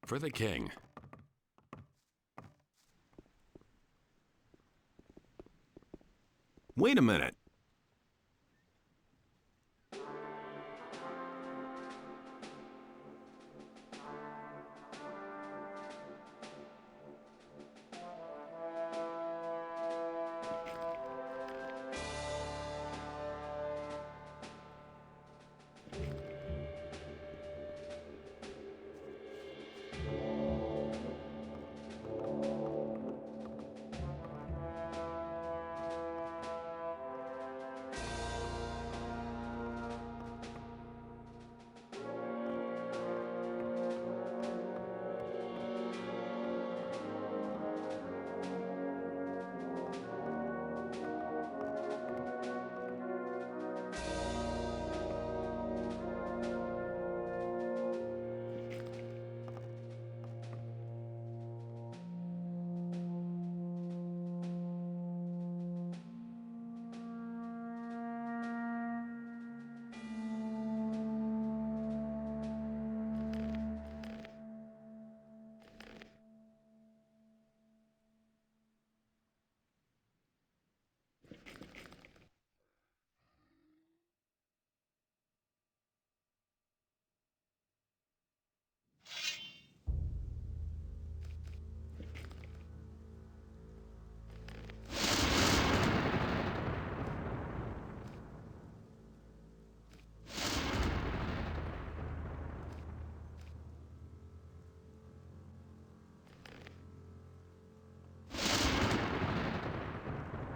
For the king. Wait a minute.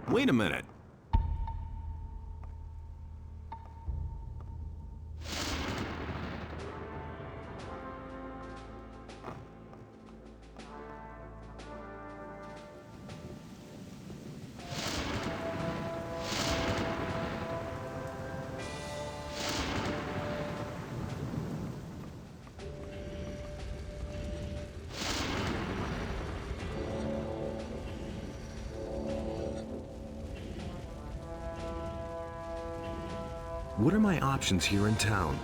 Wait a minute. What are my options here in town?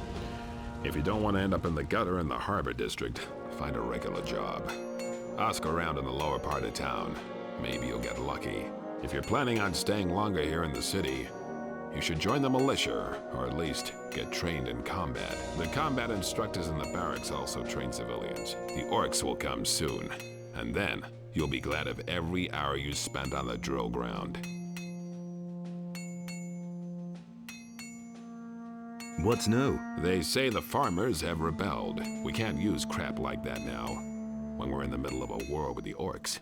If you don't want to end up in the gutter in the harbor district, find a regular job. Ask around in the lower part of town. Maybe you'll get lucky. If you're planning on staying longer here in the city, you should join the militia, or at least get trained in combat. The combat instructors in the barracks also train civilians. The orcs will come soon, and then you'll be glad of every hour you spent on the drill ground. What's new? They say the farmers have rebelled. We can't use crap like that now, when we're in the middle of a war with the orcs.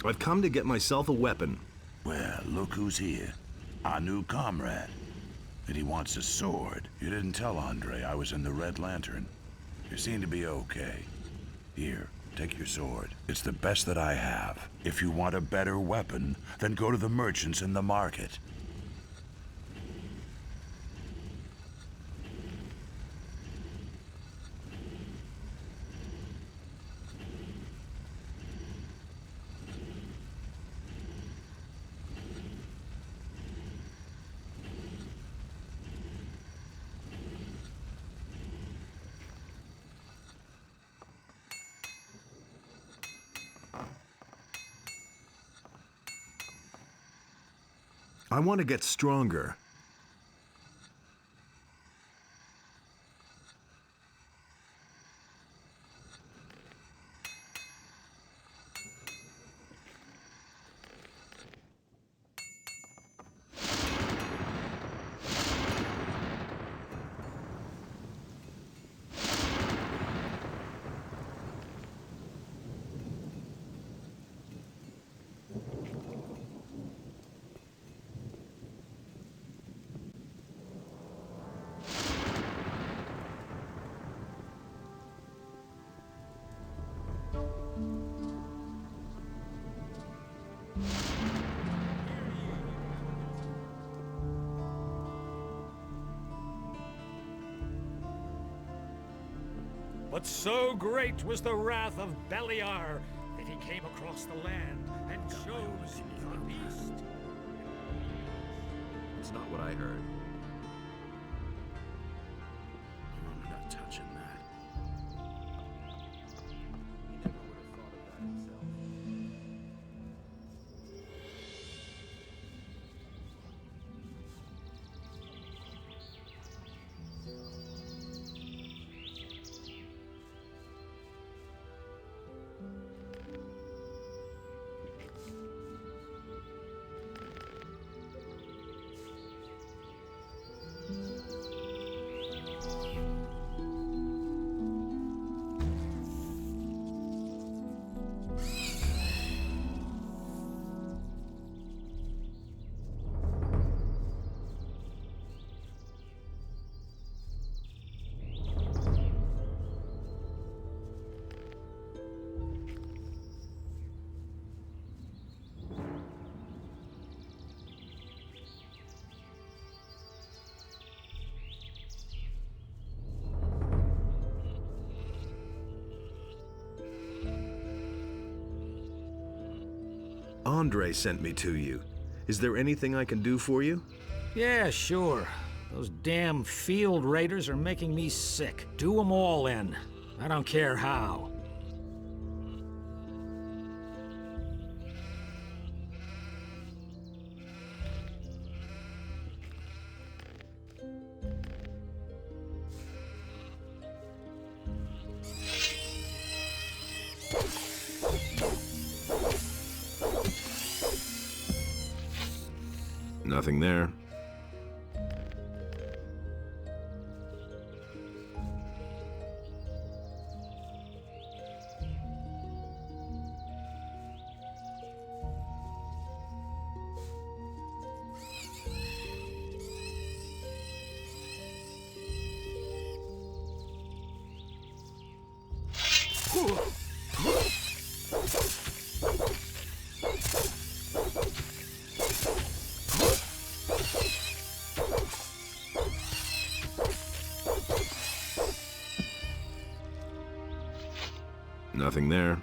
I've come to get myself a weapon. Well, look who's here. Our new comrade. And he wants a sword. You didn't tell Andre I was in the Red Lantern. You seem to be okay. Here, take your sword. It's the best that I have. If you want a better weapon, then go to the merchants in the market. I want to get stronger. But so great was the wrath of Beliar that he came across the land and chose the beast. That's not what I heard. I'm not touching that. He never would have thought of that himself. Andre sent me to you. Is there anything I can do for you? Yeah, sure. Those damn field raiders are making me sick. Do them all in. I don't care how. Nothing there. Nothing there.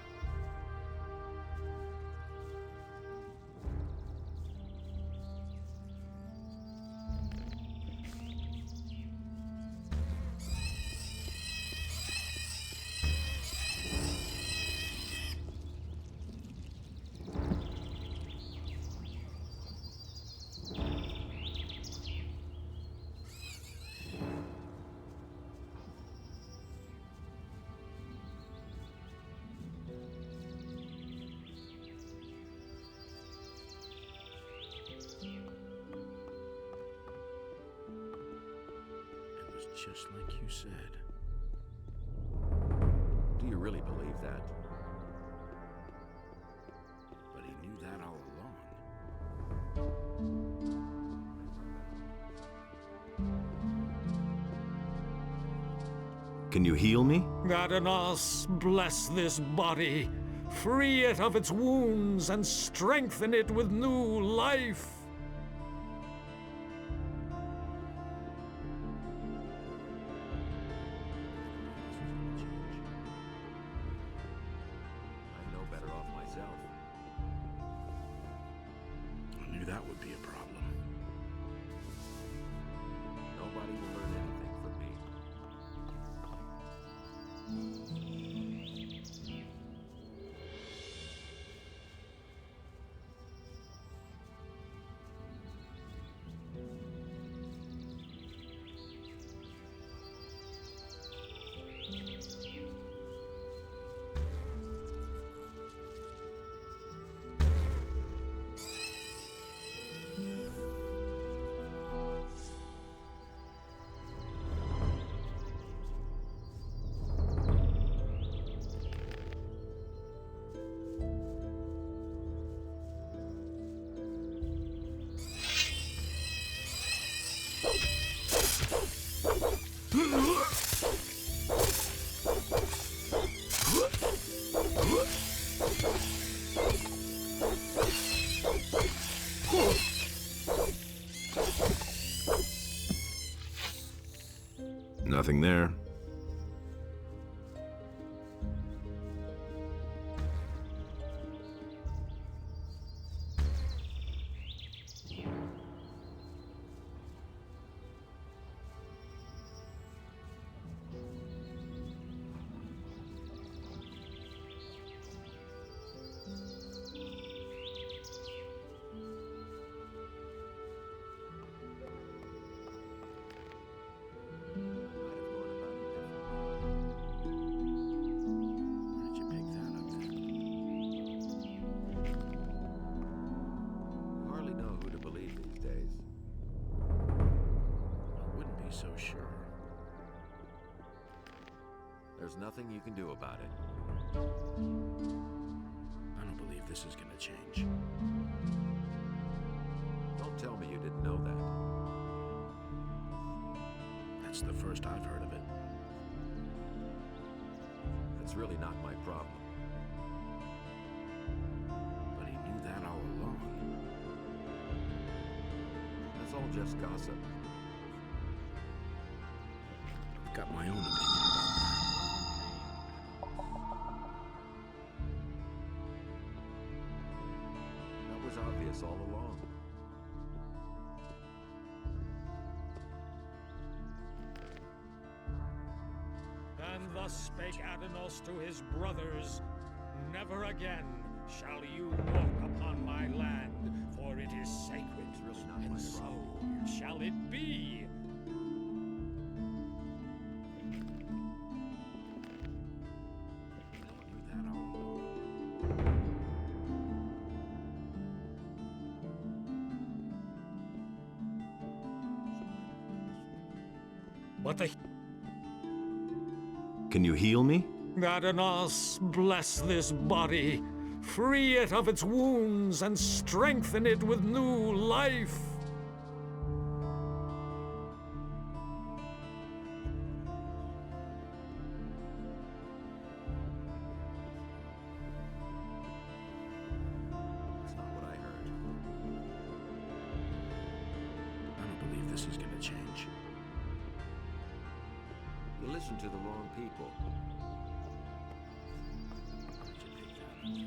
Just like you said. Do you really believe that? But he knew that all along. Can you heal me? Gadanos, bless this body. Free it of its wounds and strengthen it with new life. I'm no better off myself. I knew that would be a problem. Nobody will learn anything from me. Nothing there. so sure. There's nothing you can do about it. I don't believe this is gonna change. Don't tell me you didn't know that. That's the first I've heard of it. That's really not my problem. But he knew that all along. That's all just gossip. I've got my own opinion about that. That was obvious all along. And thus spake Adanos to his brothers, Never again shall you walk upon my land, for it is sacred, It's really not and my so problem. shall it be. Knew that all along. But the Can you heal me? Adanos, bless this body, free it of its wounds, and strengthen it with new life. That's not what I heard. I don't believe this is gonna change. You listened to the wrong people. Where'd you pick that up?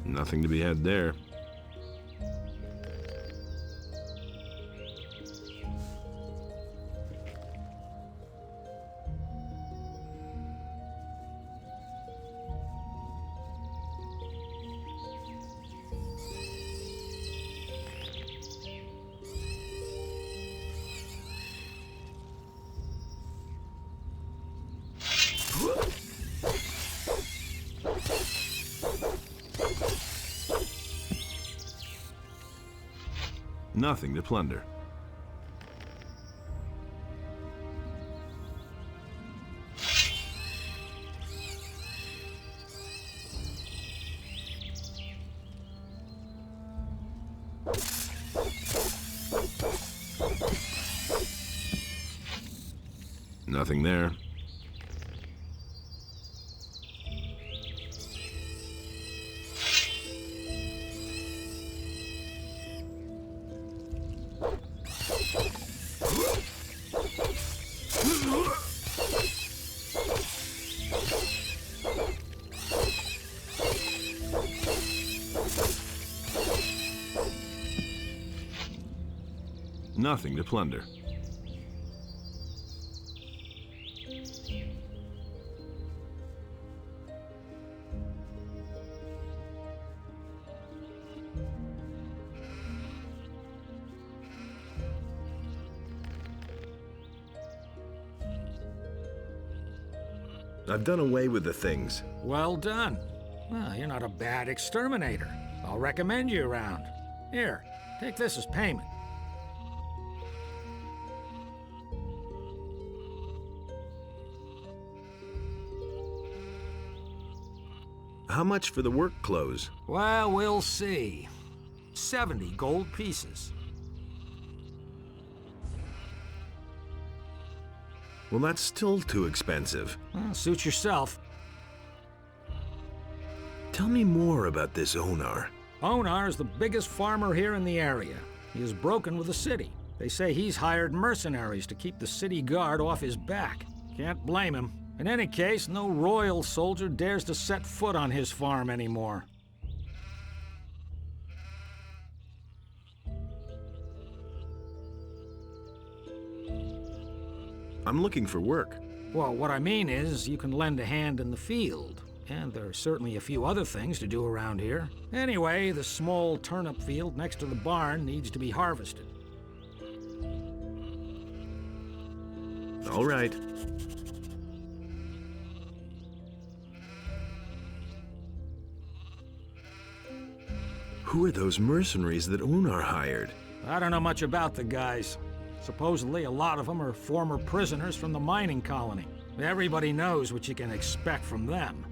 Nothing to be had there. Nothing to plunder. Nothing there. Nothing to plunder. I've done away with the things. Well done. Well, you're not a bad exterminator. I'll recommend you around. Here, take this as payment. How much for the work clothes? Well, we'll see. 70 gold pieces. Well, that's still too expensive. Well, suit yourself. Tell me more about this Onar. Onar is the biggest farmer here in the area. He is broken with the city. They say he's hired mercenaries to keep the city guard off his back. Can't blame him. In any case, no royal soldier dares to set foot on his farm anymore. I'm looking for work. Well, what I mean is, you can lend a hand in the field. And there are certainly a few other things to do around here. Anyway, the small turnip field next to the barn needs to be harvested. All right. Who are those mercenaries that Onar hired? I don't know much about the guys. Supposedly, a lot of them are former prisoners from the mining colony. Everybody knows what you can expect from them.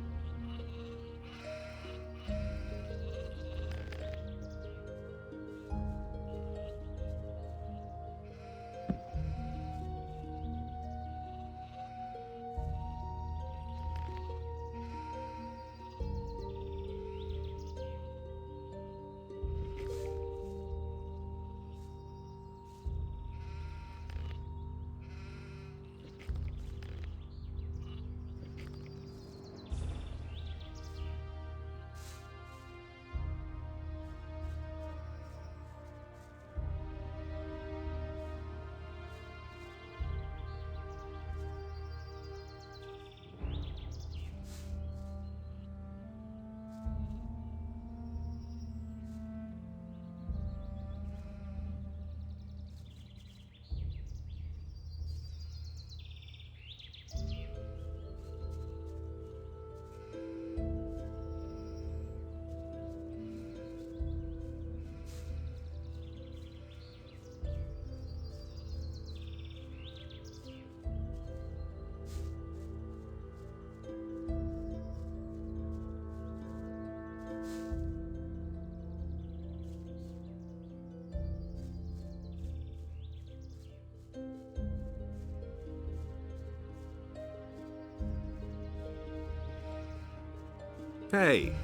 Hey.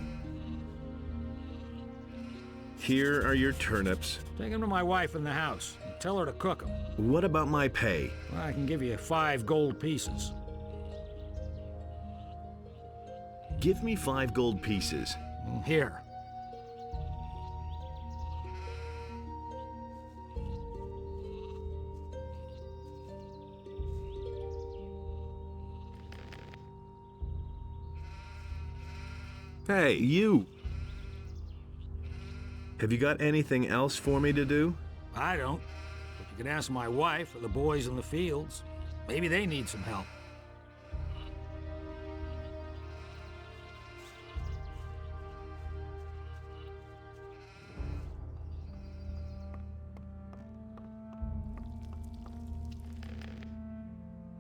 Here are your turnips. Take them to my wife in the house. And tell her to cook them. What about my pay? Well, I can give you 5 gold pieces. Give me 5 gold pieces. Here. Hey, you! Have you got anything else for me to do? I don't. But you can ask my wife or the boys in the fields. Maybe they need some help.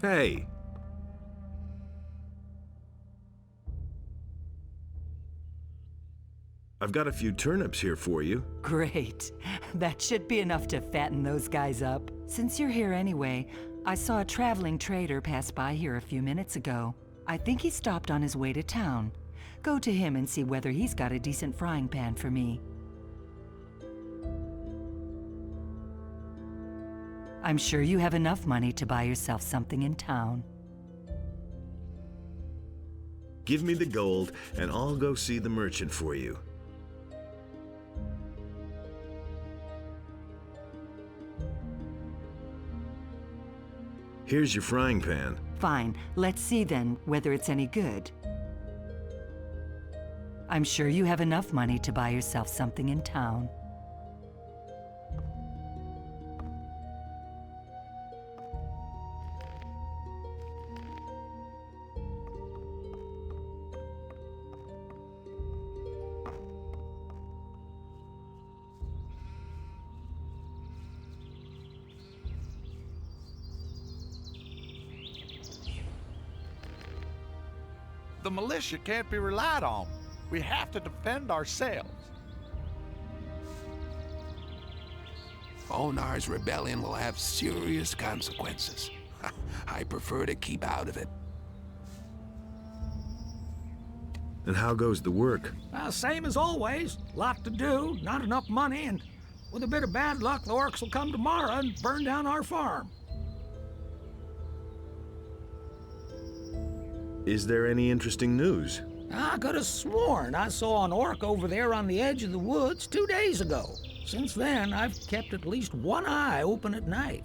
Hey! I've got a few turnips here for you. Great. That should be enough to fatten those guys up. Since you're here anyway, I saw a traveling trader pass by here a few minutes ago. I think he stopped on his way to town. Go to him and see whether he's got a decent frying pan for me. I'm sure you have enough money to buy yourself something in town. Give me the gold, and I'll go see the merchant for you. Here's your frying pan. Fine, let's see then whether it's any good. I'm sure you have enough money to buy yourself something in town. The militia can't be relied on. We have to defend ourselves. Onar's rebellion will have serious consequences. I prefer to keep out of it. And how goes the work? Same as always. Lot to do, not enough money, and with a bit of bad luck, the orcs will come tomorrow and burn down our farm. Is there any interesting news? I could have sworn I saw an orc over there on the edge of the woods 2 days ago. Since then, I've kept at least one eye open at night.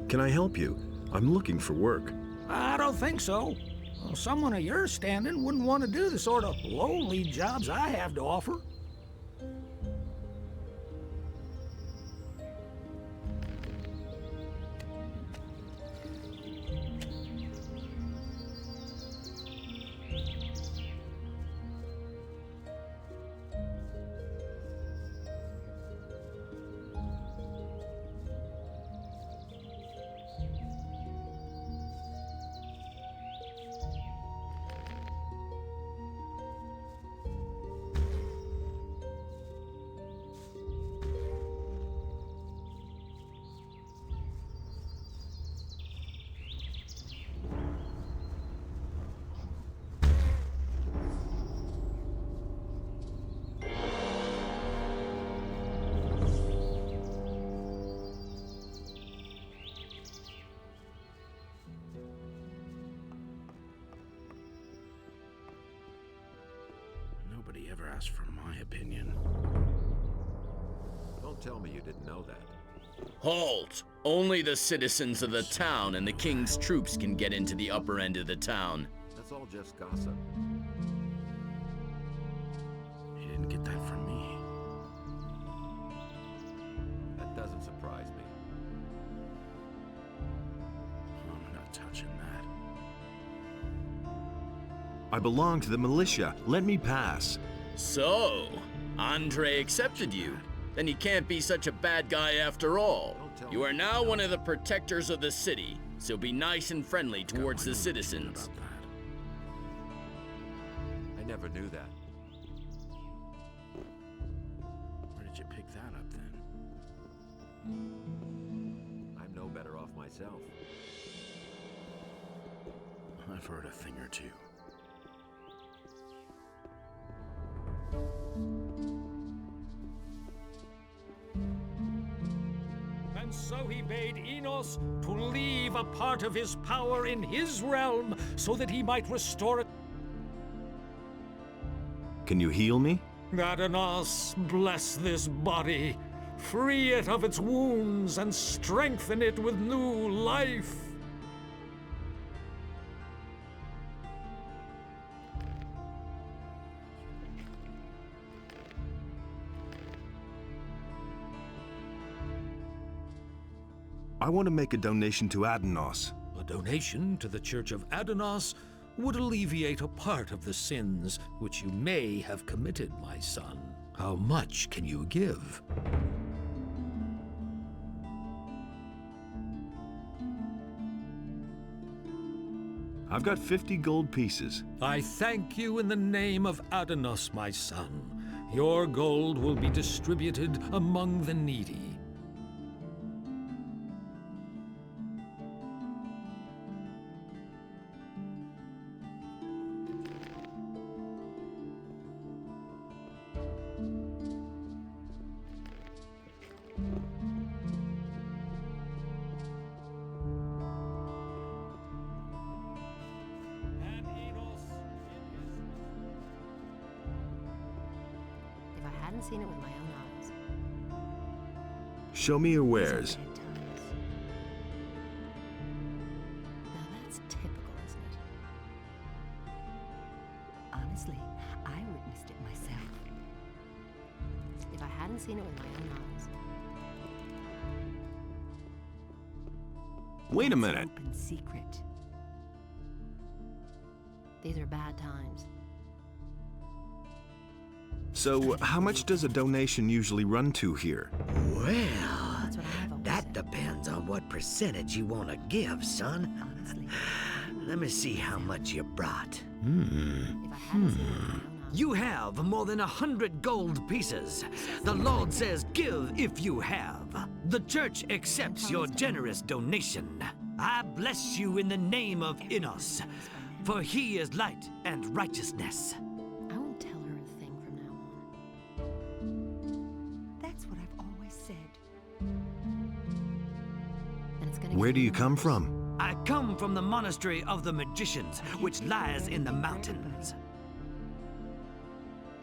Can I help you? I'm looking for work. I don't think so. Well, someone of your standing wouldn't want to do the sort of lowly jobs I have to offer. Nobody ever asked for my opinion. Don't tell me you didn't know that. Halt! Only the citizens of the town and the king's troops can get into the upper end of the town. That's all just gossip. You didn't get that from me. That doesn't surprise me. I'm not touching that. I belong to the militia. Let me pass. So, Andre accepted you. Then he can't be such a bad guy after all. You are now one of the protectors of the city, so be nice and friendly towards the citizens. About that. I never knew that. Where did you pick that up then? I'm no better off myself. I've heard a thing or two. And so he bade Enos to leave a part of his power in his realm so that he might restore it. Can you heal me? Adanos, bless this body, free it of its wounds, and strengthen it with new life. I want to make a donation to Adanos. A donation to the Church of Adanos would alleviate a part of the sins which you may have committed, my son. How much can you give? I've got 50 gold pieces. I thank you in the name of Adanos, my son. Your gold will be distributed among the needy. If I hadn't seen it with my own eyes. Show me your wares. Bad times. Now that's typical, isn't it? Honestly, I witnessed it myself. If I hadn't seen it with my own eyes. Wait a It's minute. Open secret. These are bad times. So, how much does a donation usually run to here? Well, That's what I've always that said. depends on what percentage you want to give, son. Honestly, Let me see how much you brought. If I hadn't seen it with my own eyes. You have more than 100 gold pieces. The Lord says, give if you have. The church accepts your generous donation. I bless you in the name of Innos, for he is light and righteousness. I won't tell her a thing from now on. That's what I've always said. And it's gonna Where get do you even come worse. from? I come from the monastery of the magicians, which lies in the mountains.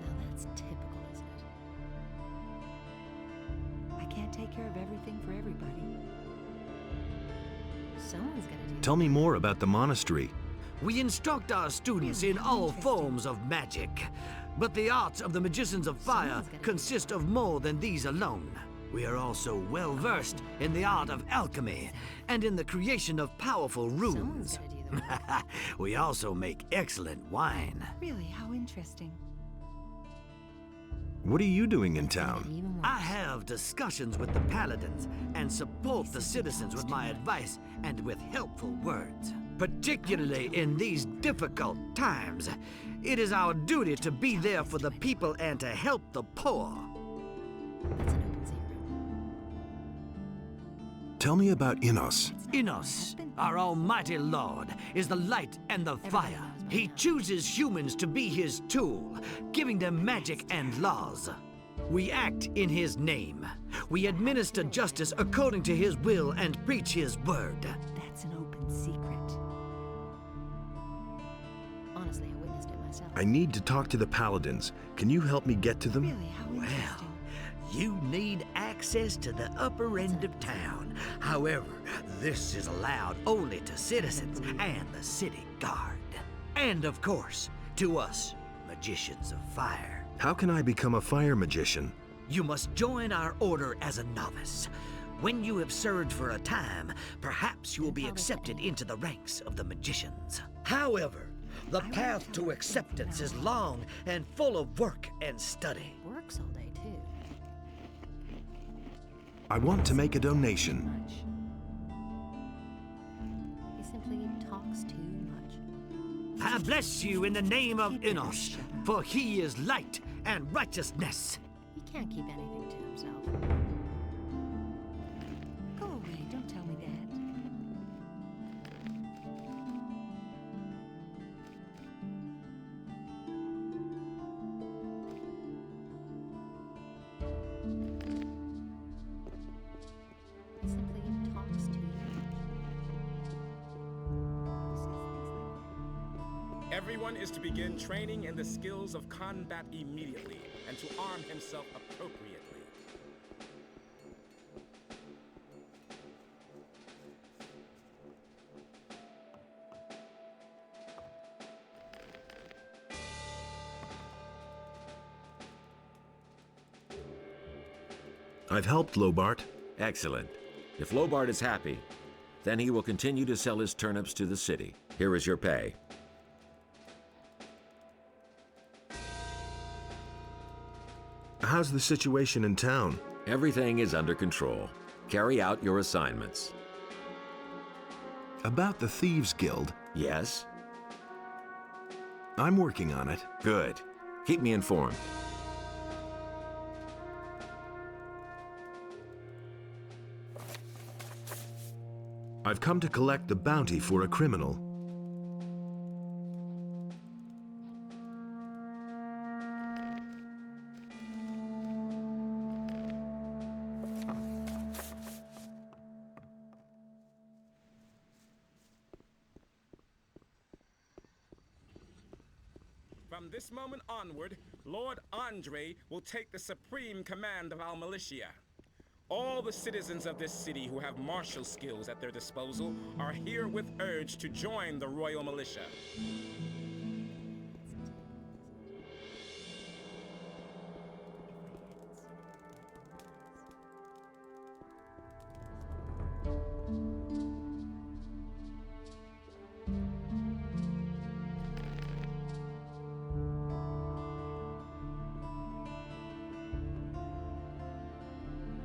Now that's typical, isn't it? I can't take care of everything for everybody. Someone's gonna do Tell me more about the monastery. We instruct our students in all forms of magic, but the arts of the magicians of fire consist of more than these alone. We are also well versed in the art of alchemy and in the creation of powerful Someone's runes. gonna do the work. We also make excellent wine. Really, how interesting. What are you doing in It's gonna town? get even worse. I have discussions with the paladins and support the citizens with my advice and with helpful words. Particularly in these difficult times, it is our duty to be there for the people and to help the poor. That's an open secret. Tell me about Innos. Innos, our almighty Lord, is the light and the fire. He chooses humans to be his tool, giving them magic and laws. We act in his name. We administer justice according to his will and preach his word. That's an open secret. Honestly, I witnessed it myself. I need to talk to the paladins. Can you help me get to them? Really, how interesting. You need access to the upper end of town. However, this is allowed only to citizens and the city guard. And of course, to us, magicians of fire. How can I become a fire magician? You must join our order as a novice. When you have served for a time, perhaps you will be accepted into the ranks of the magicians. However, the path to acceptance is long and full of work and study. Works all day too. I want to make a donation. Much. He simply talks too much. I bless you in the name of Innos, for he is light and righteousness. He can't keep anything to himself. Go away, don't tell me that. He simply talks too much. Everyone is to begin training in the skills of combat immediately and to arm himself appropriately. I've helped Lobart. Excellent. If Lobart is happy, then he will continue to sell his turnips to the city. Here is your pay. How's the situation in town? Everything is under control. Carry out your assignments. About the Thieves Guild, Yes? I'm working on it. Good. Keep me informed. I've come to collect the bounty for a criminal. From this moment onward, Lord Andre will take the supreme command of our militia. All the citizens of this city who have martial skills at their disposal are herewith urged to join the royal militia.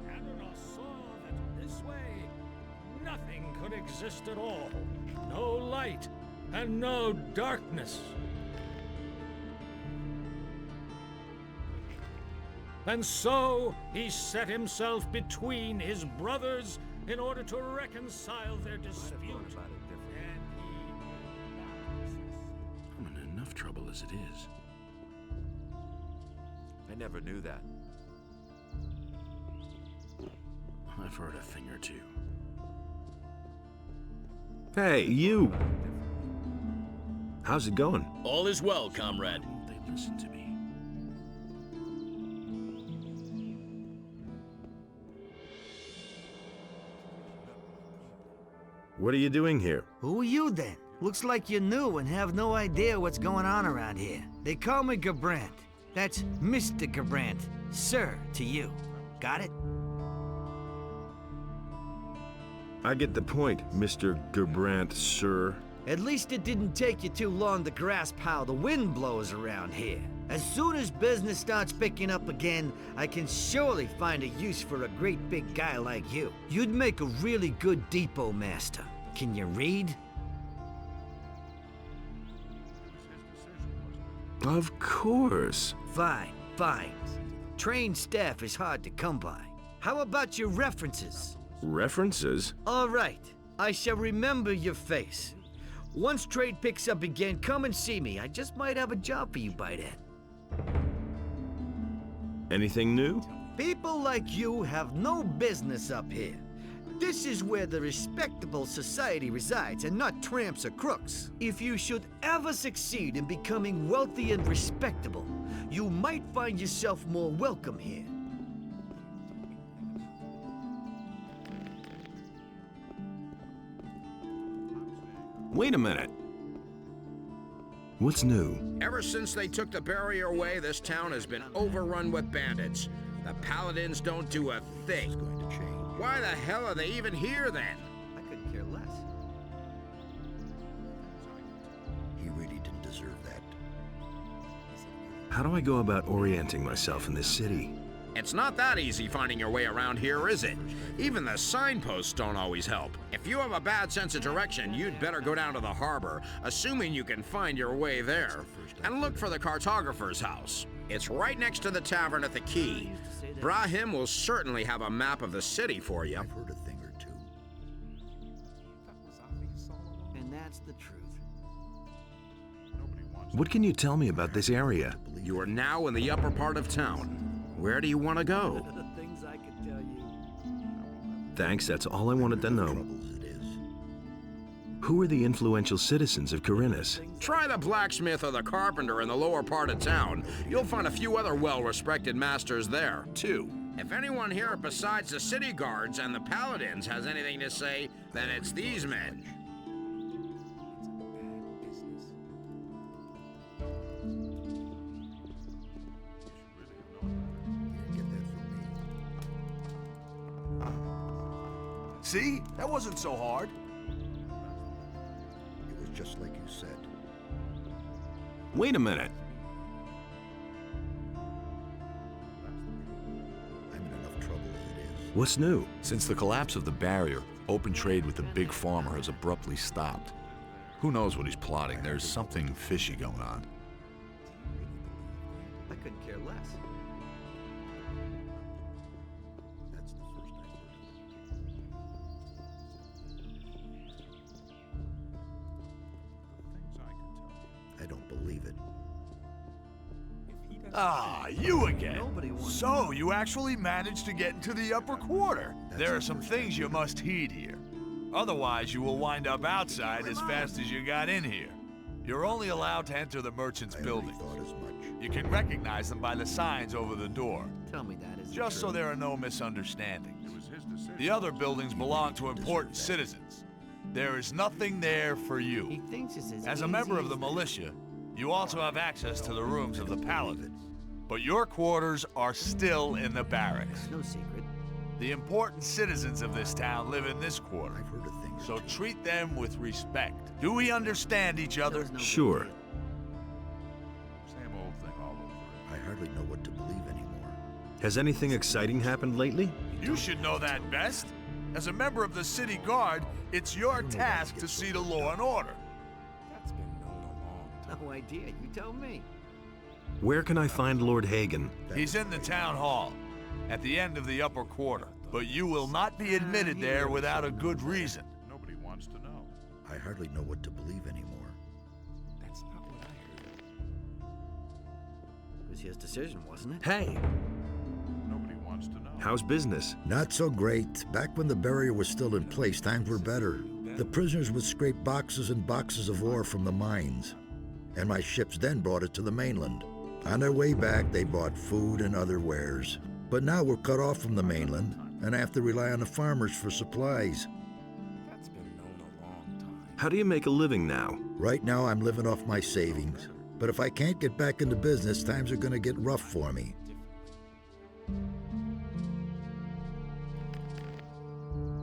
Adonai saw that this way nothing could exist at all. No light and no darkness. And so he set himself between his brothers in order to reconcile their dispute. I'm in enough trouble as it is. I never knew that. I've heard a thing or two. Hey, you! How's it going? All is well, comrade. They listen to me. What are you doing here? Who are you then? Looks like you're new and have no idea what's going on around here. They call me Gabrant. That's Mr. Gabrant. Sir to you. Got it? I get the point, Mr. Gabrant, sir. At least it didn't take you too long to grasp how the wind blows around here. As soon as business starts picking up again, I can surely find a use for a great big guy like you. You'd make a really good depot master. Can you read? Of course. Fine, fine. Trained staff is hard to come by. How about your references? References? All right. I shall remember your face. Once trade picks up again, come and see me. I just might have a job for you by then. Anything new? People like you have no business up here. This is where the respectable society resides, and not tramps or crooks. If you should ever succeed in becoming wealthy and respectable, you might find yourself more welcome here. Wait a minute. What's new? Ever since they took the barrier away, this town has been overrun with bandits. The paladins don't do a thing. It's going to change. Why the hell are they even here then? I couldn't care less. He really didn't deserve that. How do I go about orienting myself in this city? It's not that easy finding your way around here, is it? Even the signposts don't always help. If you have a bad sense of direction, you'd better go down to the harbor, assuming you can find your way there, and look for the cartographer's house. It's right next to the tavern at the quay. Brahim will certainly have a map of the city for you. I've heard a thing or two. And that's the truth. What can you tell me about this area? You are now in the upper part of town. Where do you want to go? The things I could tell you. Thanks, that's all I wanted to know. Who are the influential citizens of Corinus? Try the blacksmith or the carpenter in the lower part of town. You'll find a few other well-respected masters there, too. If anyone here besides the city guards and the paladins has anything to say, then it's these men. See? That wasn't so hard. It was just like you said. Wait a minute. I'm in enough trouble as it is. What's new? Since the collapse of the barrier, open trade with the big farmer has abruptly stopped. Who knows what he's plotting? There's something fishy going on. I couldn't care less. That's the first I've heard of it. I don't believe it. Ah, you again. So, you actually managed to get into the upper quarter. There are some things you must heed here. Otherwise, you will wind up outside as fast as you got in here. You're only allowed to enter the merchant's building. You can recognize them by the signs over the door. Tell me that isn't Just true. so there are no misunderstandings. The other buildings belong to important citizens. There is nothing there for He you. thinks it's As a member of the militia, you also have access to the rooms of the paladins. But your quarters are still in the barracks. No secret. The important citizens of this town live in this quarter. I've heard a thing or So two. treat them with respect. Do we understand each other? Sure. Same old thing all over. I hardly know what to believe anymore. Has anything exciting happened lately? You should know that best. As a member of the city guard, it's your task to see to law and order. No idea. You tell me. Where can I find Lord Hagen? He's in the town hall, at the end of the upper quarter. But you will not be admitted there without a good reason. Nobody wants to know. I hardly know what to believe anymore. That's not what I heard. It was his decision, wasn't it? Hey, Nobody wants to know. how's business? Not so great. Back when the barrier was still in place, times were better. The prisoners would scrape boxes and boxes of ore from the mines, and my ships then brought it to the mainland. On their way back, they brought food and other wares. But now we're cut off from the mainland, and I have to rely on the farmers for supplies. That's been known a long time. How do you make a living now? Right now, I'm living off my savings. But if I can't get back into business, times are gonna get rough for me.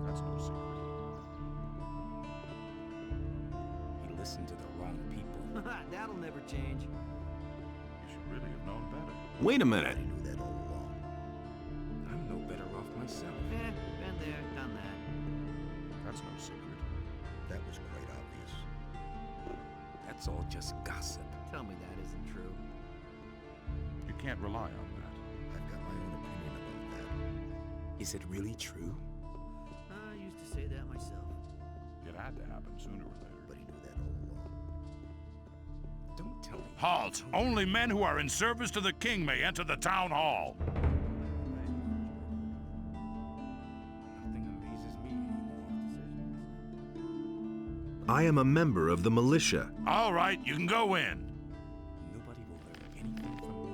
That's no secret. He listened to the wrong people. That'll never change. You should really have known better. Wait a minute. I knew that all along. I'm no better off myself. Been there, done that. That's no secret. That was quite obvious. That's all just gossip. Tell me that isn't true. You can't rely on that. I've got my own opinion about that. Is it really true? I used to say that myself. It had to happen sooner or later. But he knew that all along. Don't tell me. Halt! Only men who are in service to the king may enter the town hall. Nothing amazes me anymore. I am a member of the militia. All right, you can go in. Nobody will learn anything from me.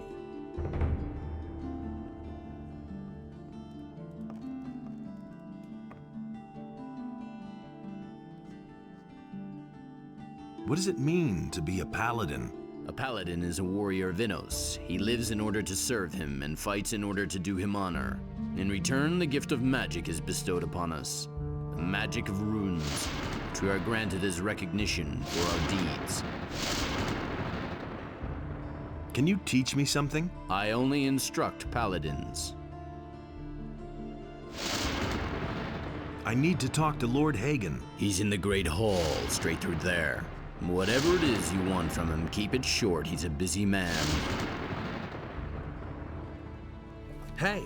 What does it mean to be a paladin? A paladin is a warrior of Innos. He lives in order to serve him and fights in order to do him honor. In return, the gift of magic is bestowed upon us. The magic of runes, which we are granted as recognition for our deeds. Can you teach me something? I only instruct paladins. I need to talk to Lord Hagen. He's in the Great Hall, straight through there. Whatever it is you want from him, keep it short. He's a busy man. Hey!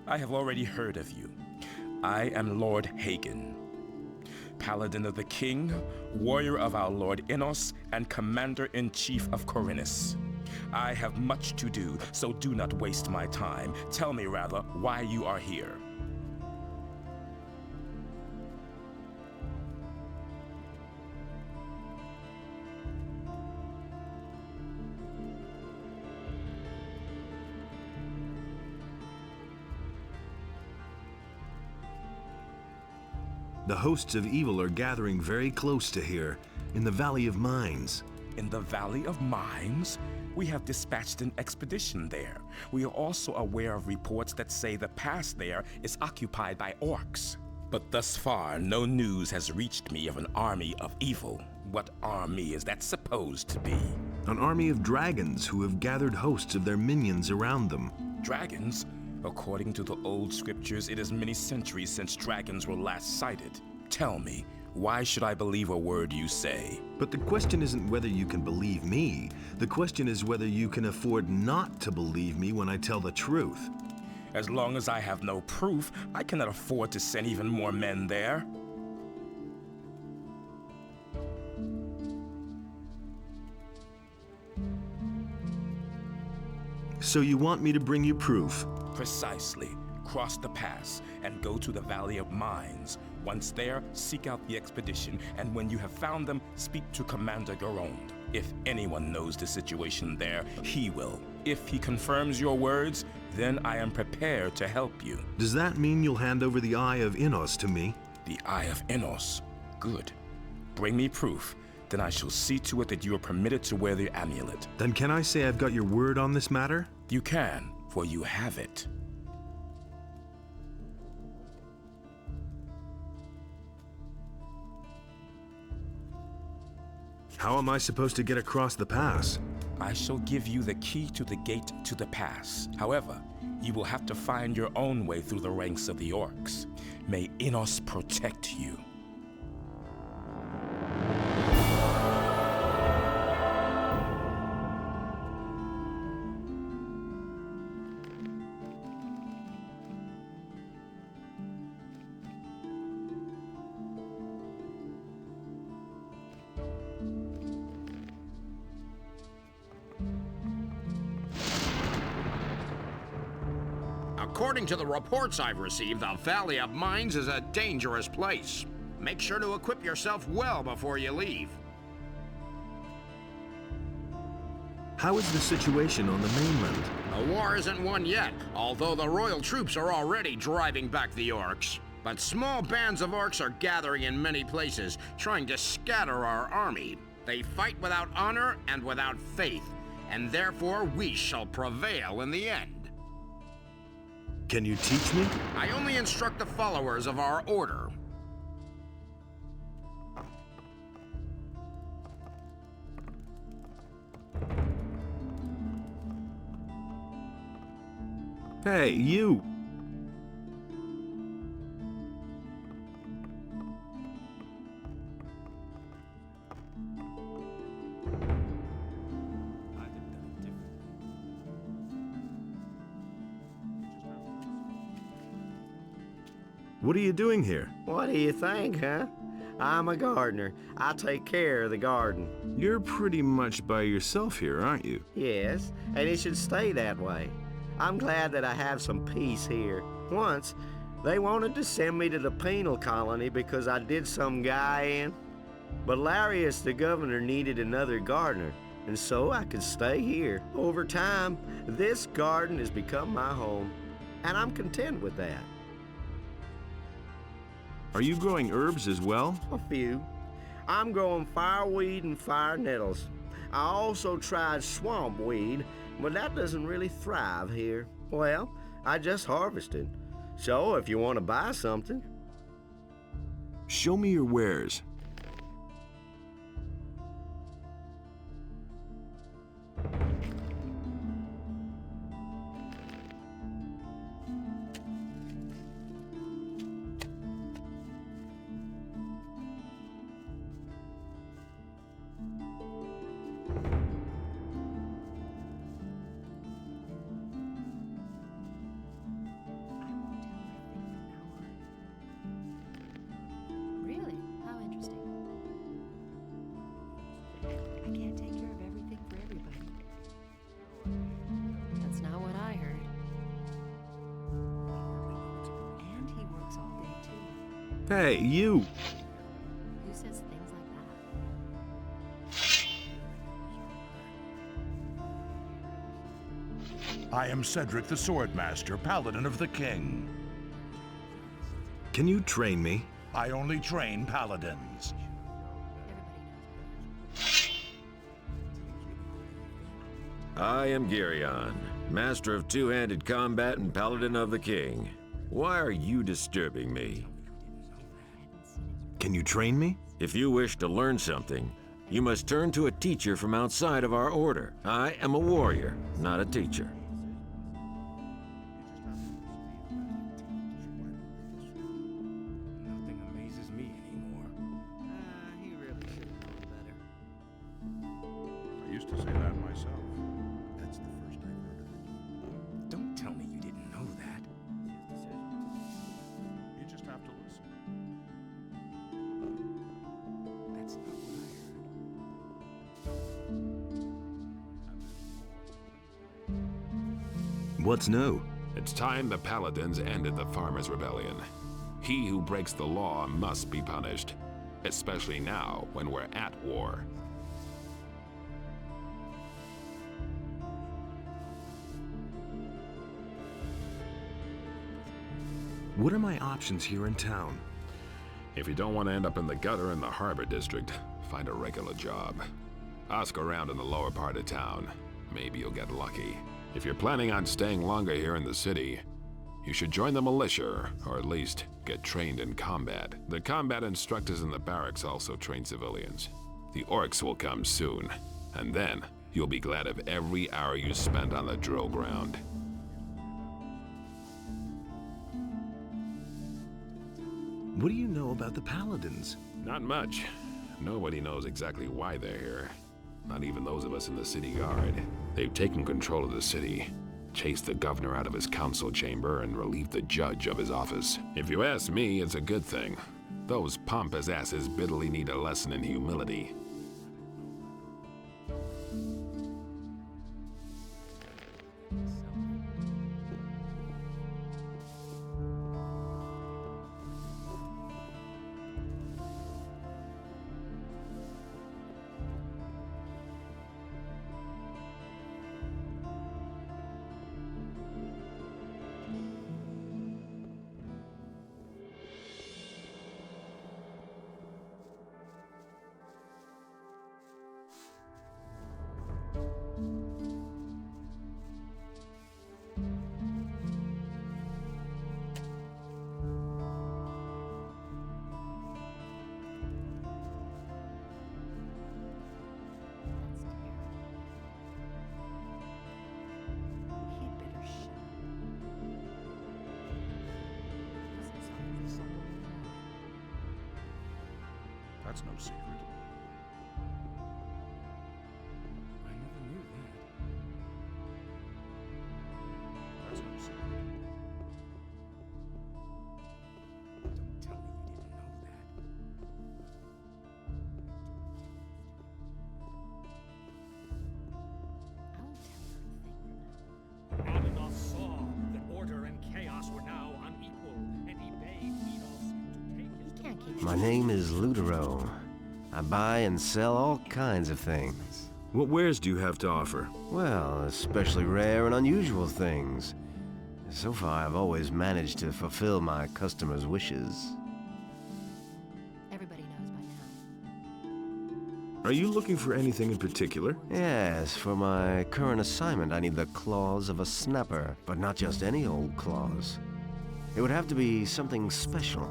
I have already heard of you. I am Lord Hagen, Paladin of the King, warrior of our Lord Innos, and Commander-in-Chief of Corinus. I have much to do, so do not waste my time. Tell me, rather, why you are here. The hosts of evil are gathering very close to here, in the Valley of Mines. In the Valley of Mines? We have dispatched an expedition there. We are also aware of reports that say the pass there is occupied by orcs. But thus far, no news has reached me of an army of evil. What army is that supposed to be? An army of dragons who have gathered hosts of their minions around them. Dragons? According to the old scriptures, it is many centuries since dragons were last sighted. Tell me, why should I believe a word you say? But the question isn't whether you can believe me. The question is whether you can afford not to believe me when I tell the truth. As long as I have no proof, I cannot afford to send even more men there. So you want me to bring you proof? Precisely. Cross the pass and go to the Valley of Mines. Once there, seek out the expedition, and when you have found them, speak to Commander Garond. If anyone knows the situation there, he will. If he confirms your words, then I am prepared to help you. Does that mean you'll hand over the Eye of Innos to me? The Eye of Enos. Good. Bring me proof. Then I shall see to it that you are permitted to wear the amulet. Then can I say I've got your word on this matter? You can, for you have it. How am I supposed to get across the pass? I shall give you the key to the gate to the pass. However, you will have to find your own way through the ranks of the orcs. May Enos protect you. According to the reports I've received, the Valley of Mines is a dangerous place. Make sure to equip yourself well before you leave. How is the situation on the mainland? The war isn't won yet, although the royal troops are already driving back the orcs. But small bands of orcs are gathering in many places, trying to scatter our army. They fight without honor and without faith, and therefore we shall prevail in the end. Can you teach me? I only instruct the followers of our order. Hey, you! What are you doing here? What do you think, huh? I'm a gardener. I take care of the garden. You're pretty much by yourself here, aren't you? Yes, and it should stay that way. I'm glad that I have some peace here. Once, they wanted to send me to the penal colony because I did some guy in. But Larius, the governor, needed another gardener, and so I could stay here. Over time, this garden has become my home, and I'm content with that. Are you growing herbs as well? A few. I'm growing fireweed and fire nettles. I also tried swamp weed, but that doesn't really thrive here. Well, I just harvested. So if you want to buy something. Show me your wares. Hey, you! Who says things like that? I am Cedric the Swordmaster, Paladin of the King. Can you train me? I only train paladins. I am Girion, Master of Two-Handed Combat and Paladin of the King. Why are you disturbing me? Can you train me? If you wish to learn something, you must turn to a teacher from outside of our order. I am a warrior, not a teacher. Nothing amazes me anymore. He really should have known better. I used to say that myself. That's the first I've heard of it. Don't tell me you didn't know that. You just have to listen. That's not what I heard. What's new? It's time the Paladins ended the Farmers' Rebellion. He who breaks the law must be punished, especially now when we're at war. What are my options here in town? If you don't want to end up in the gutter in the harbor district, find a regular job. Ask around in the lower part of town. Maybe you'll get lucky. If you're planning on staying longer here in the city, you should join the militia, or at least get trained in combat. The combat instructors in the barracks also train civilians. The orcs will come soon, and then you'll be glad of every hour you spent on the drill ground. What do you know about the Paladins? Not much. Nobody knows exactly why they're here. Not even those of us in the city guard. They've taken control of the city, chased the governor out of his council chamber, and relieved the judge of his office. If you ask me, it's a good thing. Those pompous asses bitterly need a lesson in humility. That's no secret. I never knew that. That's no secret. Don't tell me you didn't know that. Adonai saw that order and chaos were now unequal, and he bade Enos to take his... Can't keep My name is Ludero. I buy and sell all kinds of things. What wares do you have to offer? Well, especially rare and unusual things. So far, I've always managed to fulfill my customers' wishes. Everybody knows by now. Are you looking for anything in particular? Yes, for my current assignment, I need the claws of a snapper, but not just any old claws. It would have to be something special.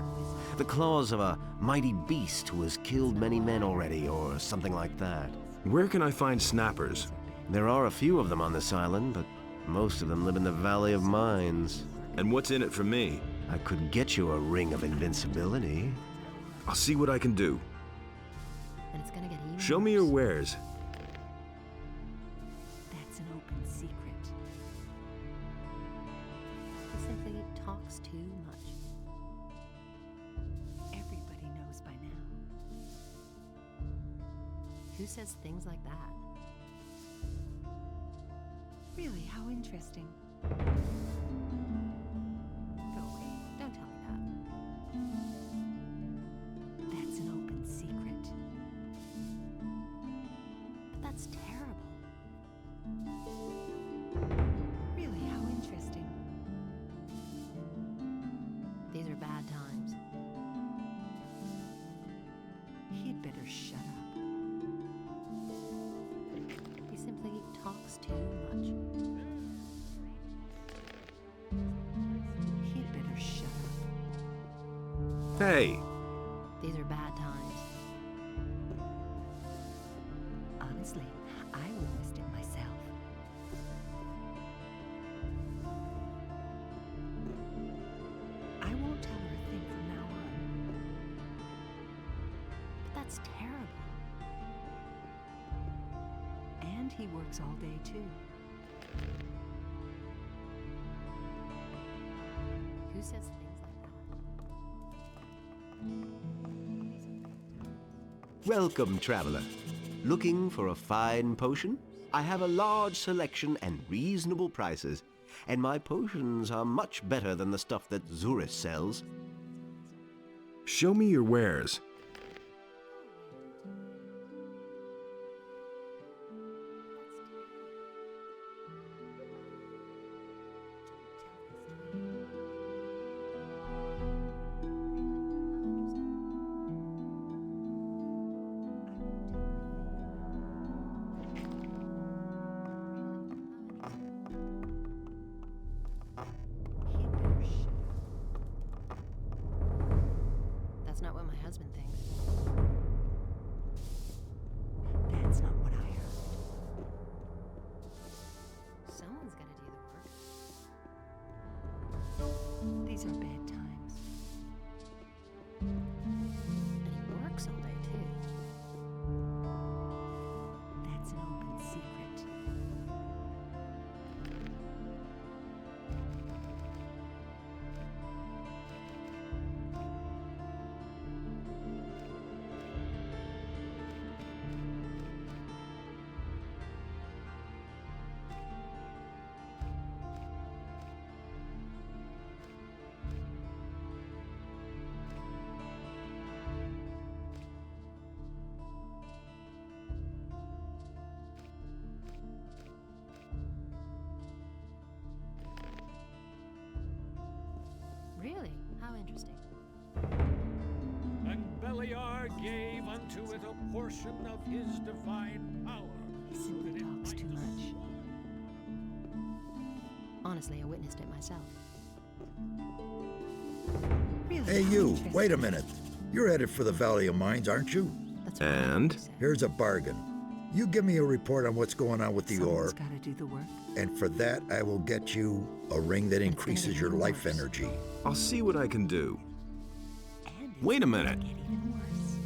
The claws of a mighty beast who has killed many men already, or something like that. Where can I find snappers? There are a few of them on this island, but most of them live in the Valley of Mines. And what's in it for me? I could get you a ring of invincibility. I'll see what I can do. And it's gonna get even Show me your wares. That's an open secret. He simply talks too much. Everybody knows by now. Who says things like that? Really, how interesting. Go away. Don't tell me that. That's an open secret. But that's terrible. Really, how interesting. These are bad times. He'd better shut up. He simply talks too much. He'd better shut up. Hey! These are bad times. Honestly, I witnessed it myself. I won't tell her a thing from now on. But that's terrible. And he works all day, too. Who says things like that? Welcome, traveler. Looking for a fine potion? I have a large selection and reasonable prices, and my potions are much better than the stuff that Zurus sells. Show me your wares. These are bad times. And he works all day, too. That's an open secret. Really? How interesting. And Beliar gave unto it a portion of his divine power. He simply talks too much. Honestly, I witnessed it myself. Really? Hey, you, wait a minute. You're headed for the Valley of Mines, aren't you? And? Here's a bargain. You give me a report on what's going on with the ore, Someone's gotta do the work. and for that I will get you a ring that increases your life energy. I'll see what I can do. Wait a minute. Even worse.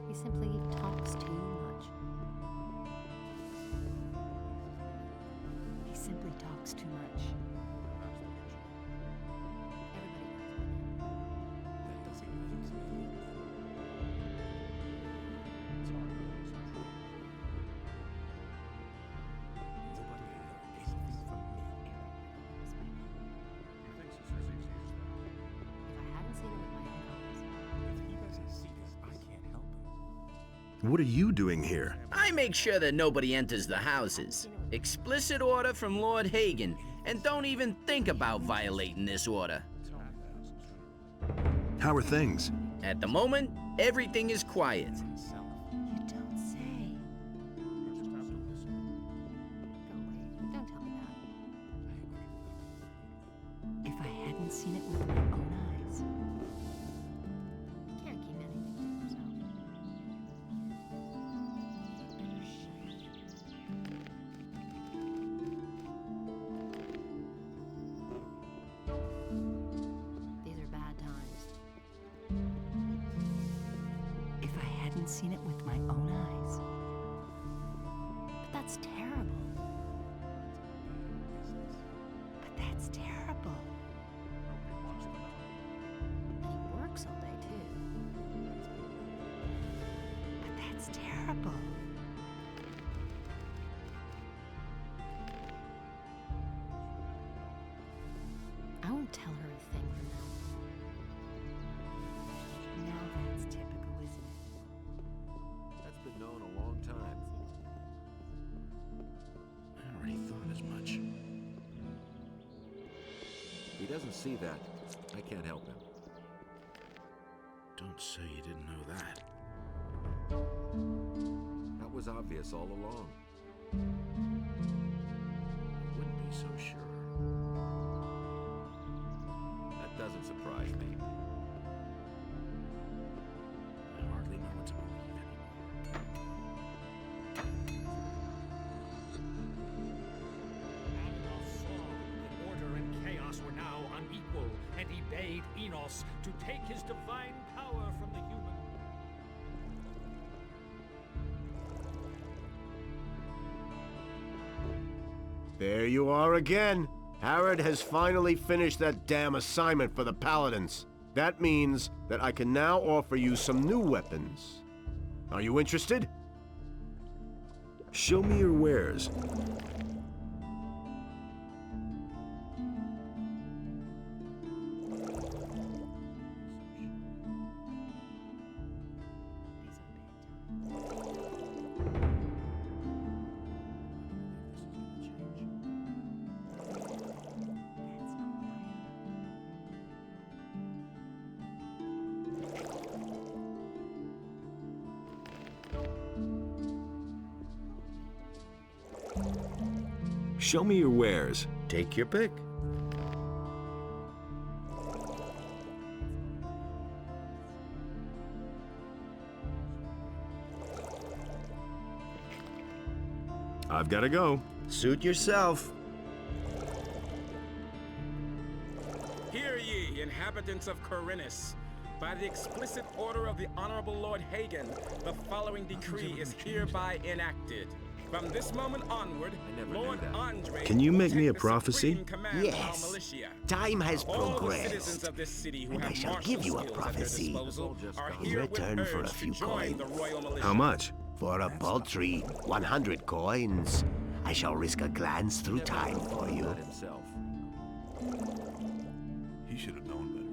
He simply talks too much. He simply talks too much. What are you doing here? I make sure that nobody enters the houses. Explicit order from Lord Hagen, and don't even think about violating this order. How are things? At the moment, everything is quiet. You don't say. Don't tell me that. If I hadn't seen it with my own eyes. You can't keep anything to yourself. These are bad times. If I hadn't seen it with my own eyes. But that's terrible. But that's terrible. And he works all day, too. But that's terrible. I won't tell her a thing from now on. Now that's typical, isn't it? That's been known a long time. I already thought as much. He doesn't see that. I can't help him. Don't say you didn't know that. That was obvious all along. I wouldn't be so sure. That doesn't surprise me. I hardly know what to believe anymore. Adolf saw that order and chaos were now unequal, and he bade Enos to take his divine power from the human. There you are again. Harrod has finally finished that damn assignment for the Paladins. That means that I can now offer you some new weapons. Are you interested? Show me your wares. Show me your wares. Take your pick. I've got to go. Suit yourself. inhabitants of Corinus. By the explicit order of the Honorable Lord Hagen, the following decree is hereby enacted. From this moment onward, Lord Andre Can you will make take me a the prophecy? supreme command of our Yes. militia. Time has All the progressed, citizens of this city who and I have shall martial give you a skills at their prophecy disposal are in herewith return for a urged few to join the coins. Royal Militia. How much? For a paltry 100 coins, I shall risk a glance through time for you. Himself. He should have known better.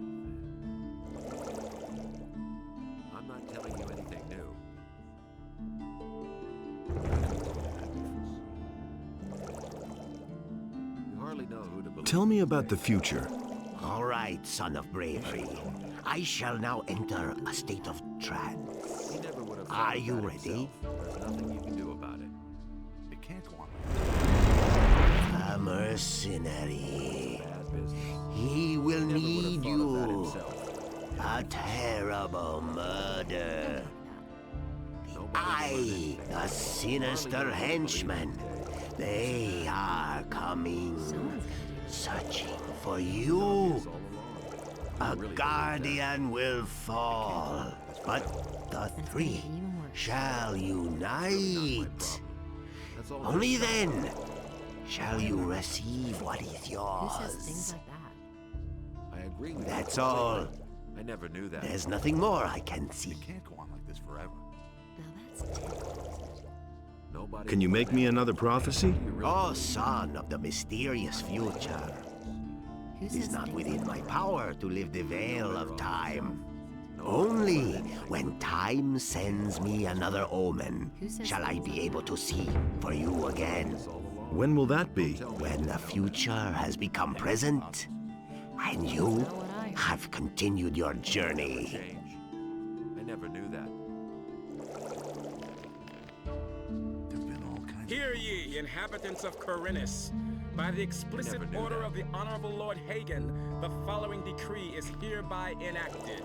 I'm not telling you anything new. You hardly know who to believe. Tell me about the future. All right, son of bravery. I shall now enter a state of trance. He never would have Are thought of you that ready? himself. There's nothing you can do about it. It can't go on. A mercenary. Bad business. He will He never would have need thought of that you. himself. A terrible murder. I, a sinister henchman. They are coming, searching for you. A guardian will fall, but the three shall unite. Only then shall you receive what is Who says things yours. like that? I agree with That's you. all. I never knew that. There's nothing more I can see. It can't go on like this forever. Now that's typical. Nobody Can you make me another prophecy? Oh, son of the mysterious future. Who It says is not things within like my that? power to lift the veil of time. Only when time sends me another omen Who says shall I things be like able that? to see for you again. When will that be? When the future has become present and you Not what I heard. have continued your journey. change. I never knew that. There've been all kinds Hear ye, inhabitants of Corinus. By the explicit Never knew order that. of the Honorable Lord Hagen, the following decree is hereby enacted.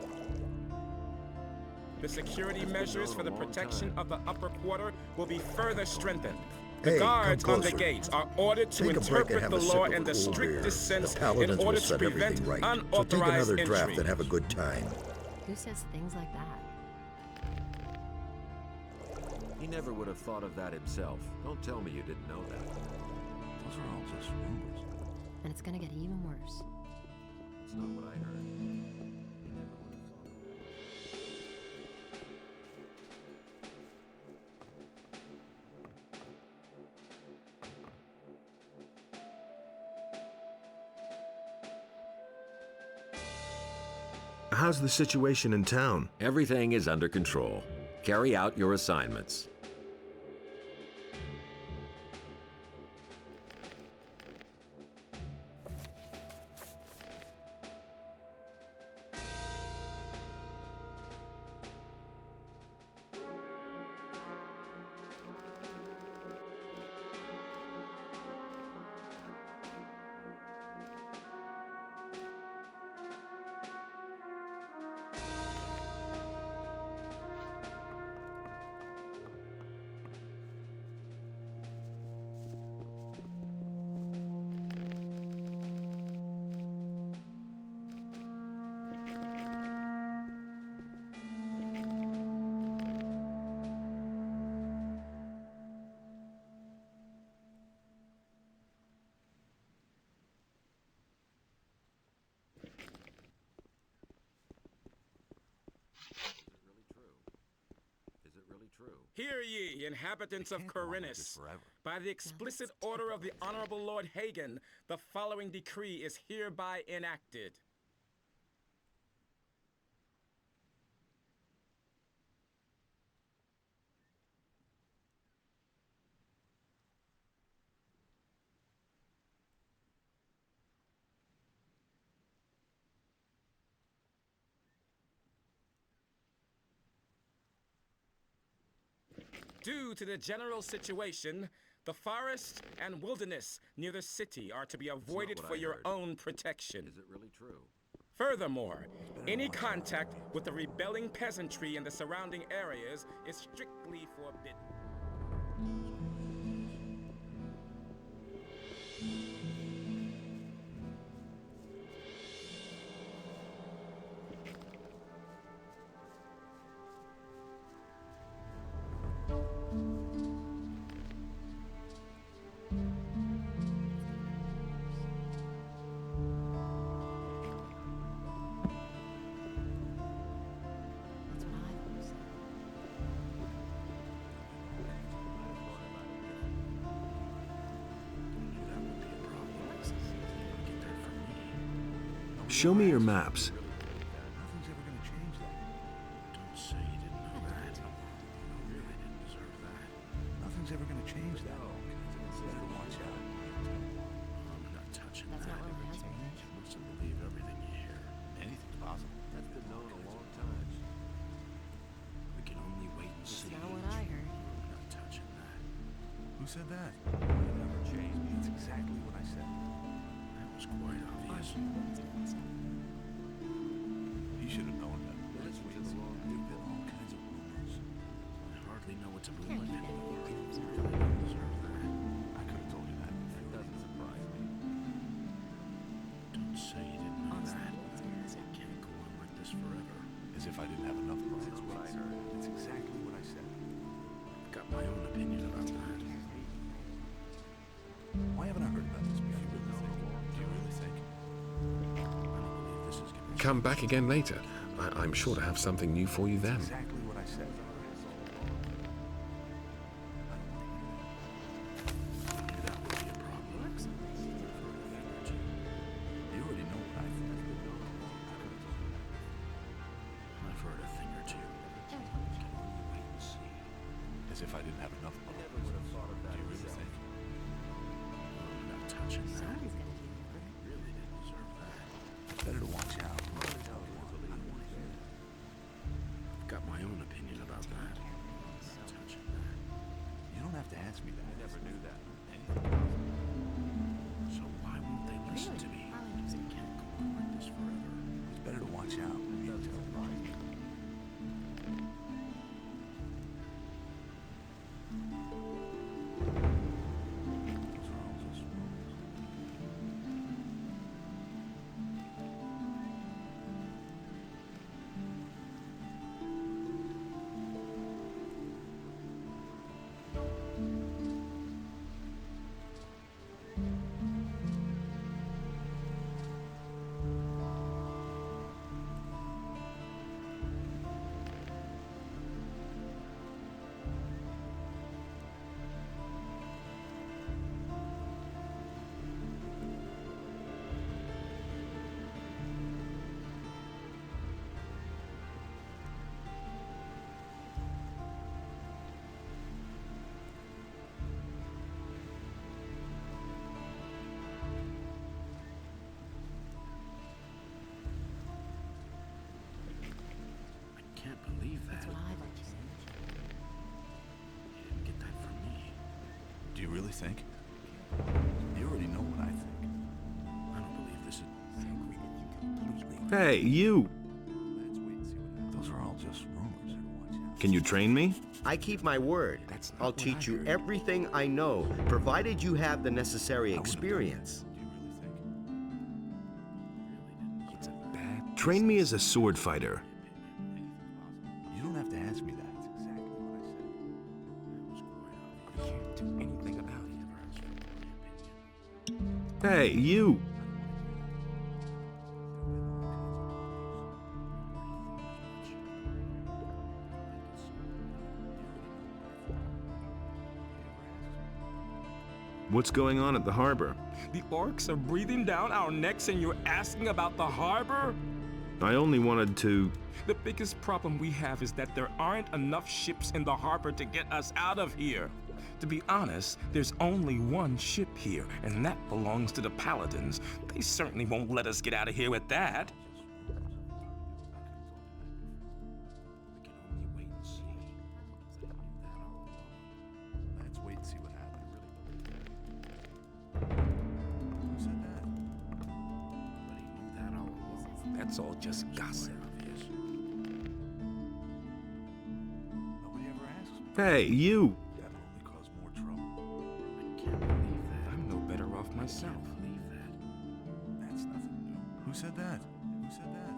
The security been measures known for a the long protection time. of the upper quarter will be further strengthened. The Hey, guards come on the closer. gates are ordered to Take a break and interpret have the a sip law of in the cool beer. strictest sense The in paladins order will to set prevent everything right. So take unauthorized another draft entry. and have a good time. Who says things like that? He never would have thought of that himself. Don't tell me you didn't know that. Those are all just rumors. And it's gonna get even worse. It's not what I heard. How's the situation in town? Everything is under control. Carry out your assignments. Hear ye, inhabitants of Corinus. By the explicit order of the Honorable Lord Hagen, the following decree is hereby enacted. Due to the general situation, the forest and wilderness near the city are to be avoided for your own protection. Is it really true? Furthermore, any contact with the rebelling peasantry in the surrounding areas is strictly forbidden. Show me your maps. Nothing's ever gonna change that. Don't say you didn't know that. You really didn't deserve that. Nothing's ever gonna change that. Better watch out. I'm not touching that. You mustn't believe everything you hear. Anything's possible. That's been known a long time. We can only wait and see. That's not what I heard. I'm not touching that. Who said that? It never changed. It's exactly what I said. That was quite obvious. He should have known that. There's been all kinds of rumors. I hardly know what to believe in. You really didn't deserve that. I could have told you that. That doesn't surprise me. Don't say you didn't know that. It can't go on like this forever. As if I didn't have enough problems. That's what I heard. It's exactly what I said. I've got my own opinion about that. Why haven't I heard about this before? Do you really think? I don't believe this is gonna Come back again later. I'm sure to have something new for you then. exactly what I said. You already know what I think. I've heard a thing or two. We can only wait and see. As if I didn't have enough problems. Never would have thought of that. Do you really think? I'm not touching that. You really didn't deserve that. Better to watch out. I've got my own opinion about that. I'm not touching that. You don't have to ask me that. I never knew that. So why won't they listen to me? It can't go on like this forever. It's better to watch out. Can't believe that. That's what I'd like to say. You didn't get that from me. Do you really think? You already know what I think. I don't believe this is completely. Hey, you! Let's wait and see what happens. Those are all just rumors. Watch out. Can you train me? I keep my word. I'll teach you everything I know, provided you have the necessary experience. Do you really think? It's a bad. Train me as a sword fighter. You don't have to ask me that. It's exactly what I said. That was quite obvious. I can't do anything about it. Hey, you! What's going on at the harbor? The orcs are breathing down our necks and you're asking about the harbor? I only wanted to... The biggest problem we have is that there aren't enough ships in the harbor to get us out of here. To be honest, there's only one ship here, and that belongs to the Paladins. They certainly won't let us get out of here with that. We can only wait and see. Let's wait and see what happens. Who said that? Nobody knew that all along. That's all just gossip. Nobody ever asks me. Hey, you! That'll only cause more trouble. I can't believe that. I'm no better off myself. I can't believe that. That's nothing new. Who said that? Who said that? I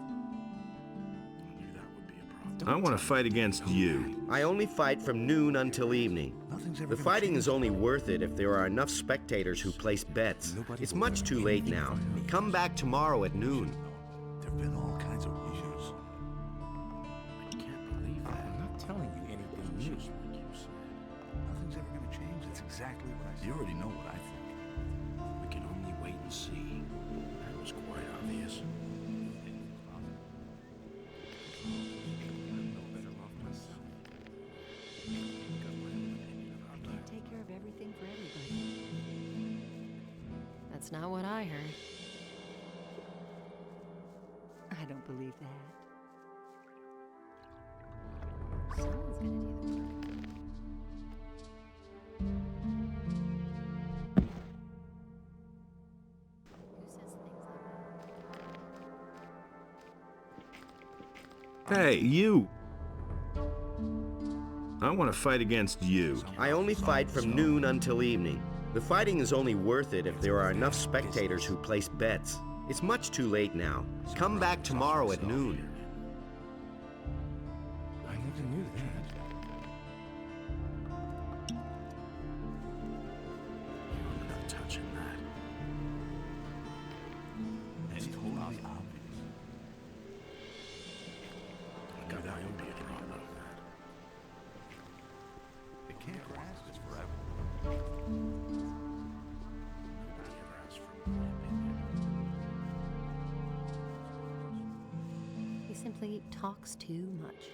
knew that would be a problem. I want to fight against you. I only fight from noon until evening. Nothing's ever The gonna fighting change. is only worth it if there are enough spectators who place bets. It's much too late now. Come back tomorrow at noon. There've been all kinds of rumors. I can't believe that. I'm not telling you anything new. Just like you said. Nothing's ever gonna change. That's exactly what I said. You already know what I think. We can only wait and see. That was quite obvious. That's not what I heard. I don't believe that. Someone's gonna do the work. Who says things like that? Hey, you! I want to fight against you. I only fight from noon until evening. The fighting is only worth it if there are enough spectators who place bets. It's much too late now. Come back tomorrow at noon. I never knew that. I'm not touching that. It's totally obvious. I got my own being wrong about that. They can't last this forever. Nobody ever asked for my opinion. He simply talks too much.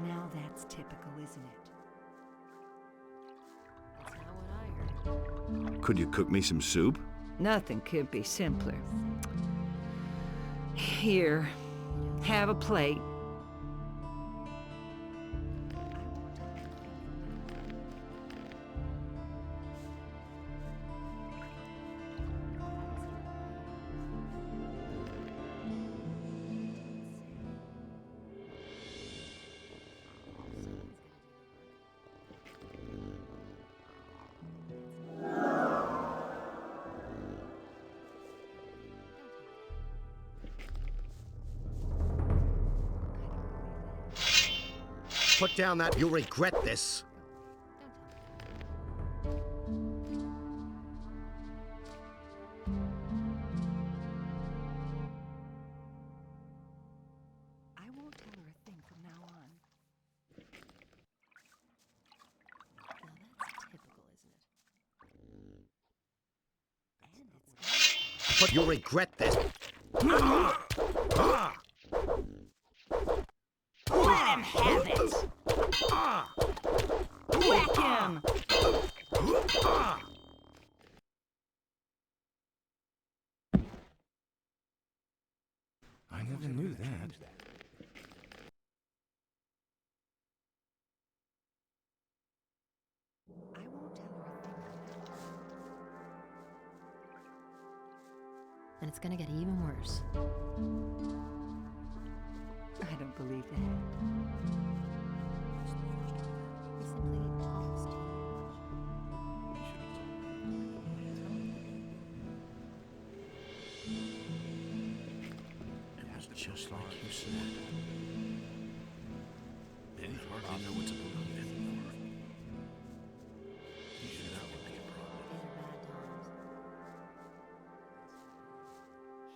Now that's typical, isn't it? That's not what I heard. Could you cook me some soup? Nothing could be simpler. Here, have a plate. Put down that, you'll regret this. I won't tell her a thing from now on. Now that's typical, isn't it? And it's But you'll regret this. Let him have it! Whack him! I never knew that. I won't tell her a thing from now on. And it's gonna get even worse. I don't believe that. He simply talks too It was just like you said. They hardly know what to believe anymore. You knew that would be a problem. These are bad times.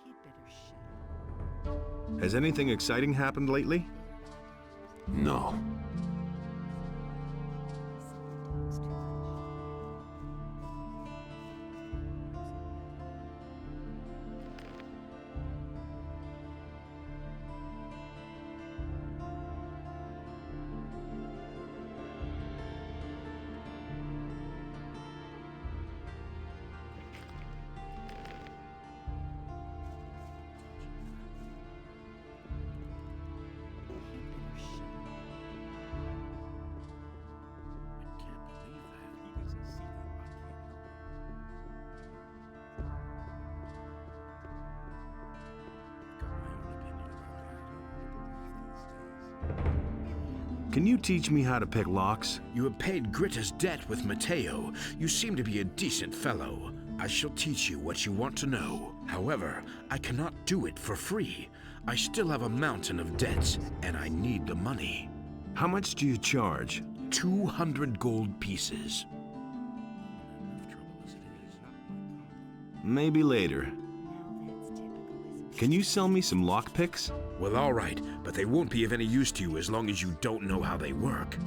He'd better shut up. Has anything exciting happened lately? No. Can you teach me how to pick locks? You have paid Gritter's debt with Mateo. You seem to be a decent fellow. I shall teach you what you want to know. However, I cannot do it for free. I still have a mountain of debts, and I need the money. How much do you charge? 200 gold pieces. Maybe later. Can you sell me some lockpicks? Well, all right, but they won't be of any use to you as long as you don't know how they work.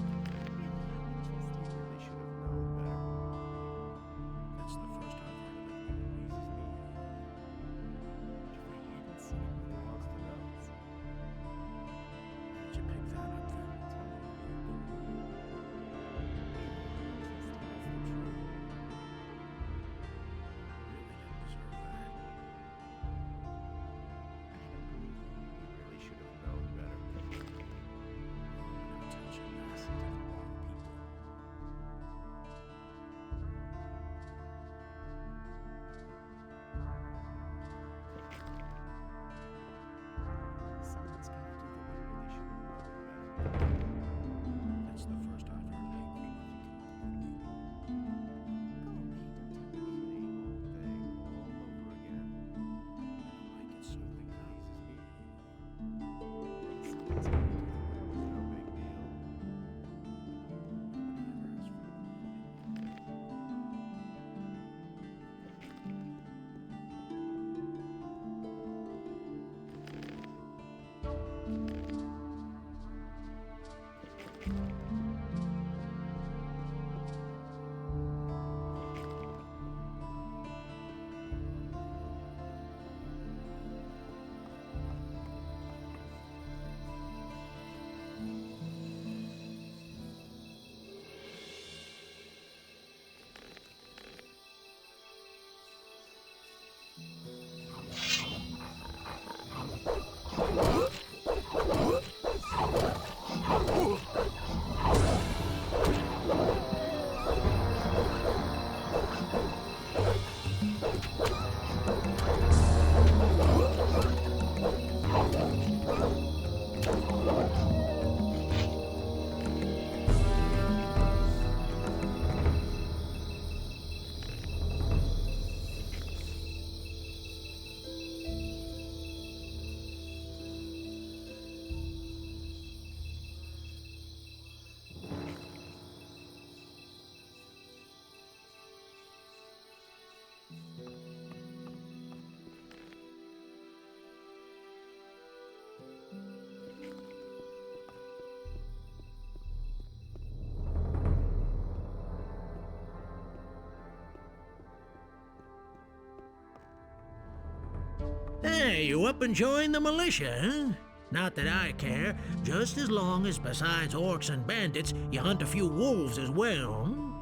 Hey, you up and join the militia, huh? Not that I care, just as long as besides orcs and bandits, you hunt a few wolves as well, hmm?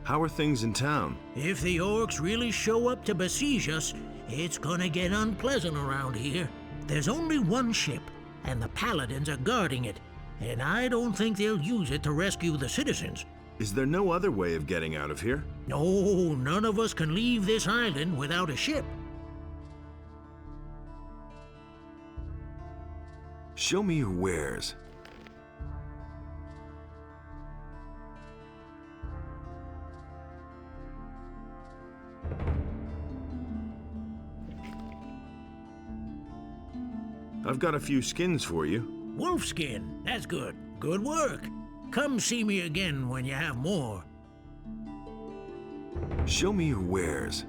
How are things in town? If the orcs really show up to besiege us, it's gonna get unpleasant around here. There's only one ship, and the paladins are guarding it, and I don't think they'll use it to rescue the citizens. Is there no other way of getting out of here? No, none of us can leave this island without a ship. Show me your wares. I've got a few skins for you. Wolfskin, that's good. Good work. Come see me again when you have more. Show me your wares.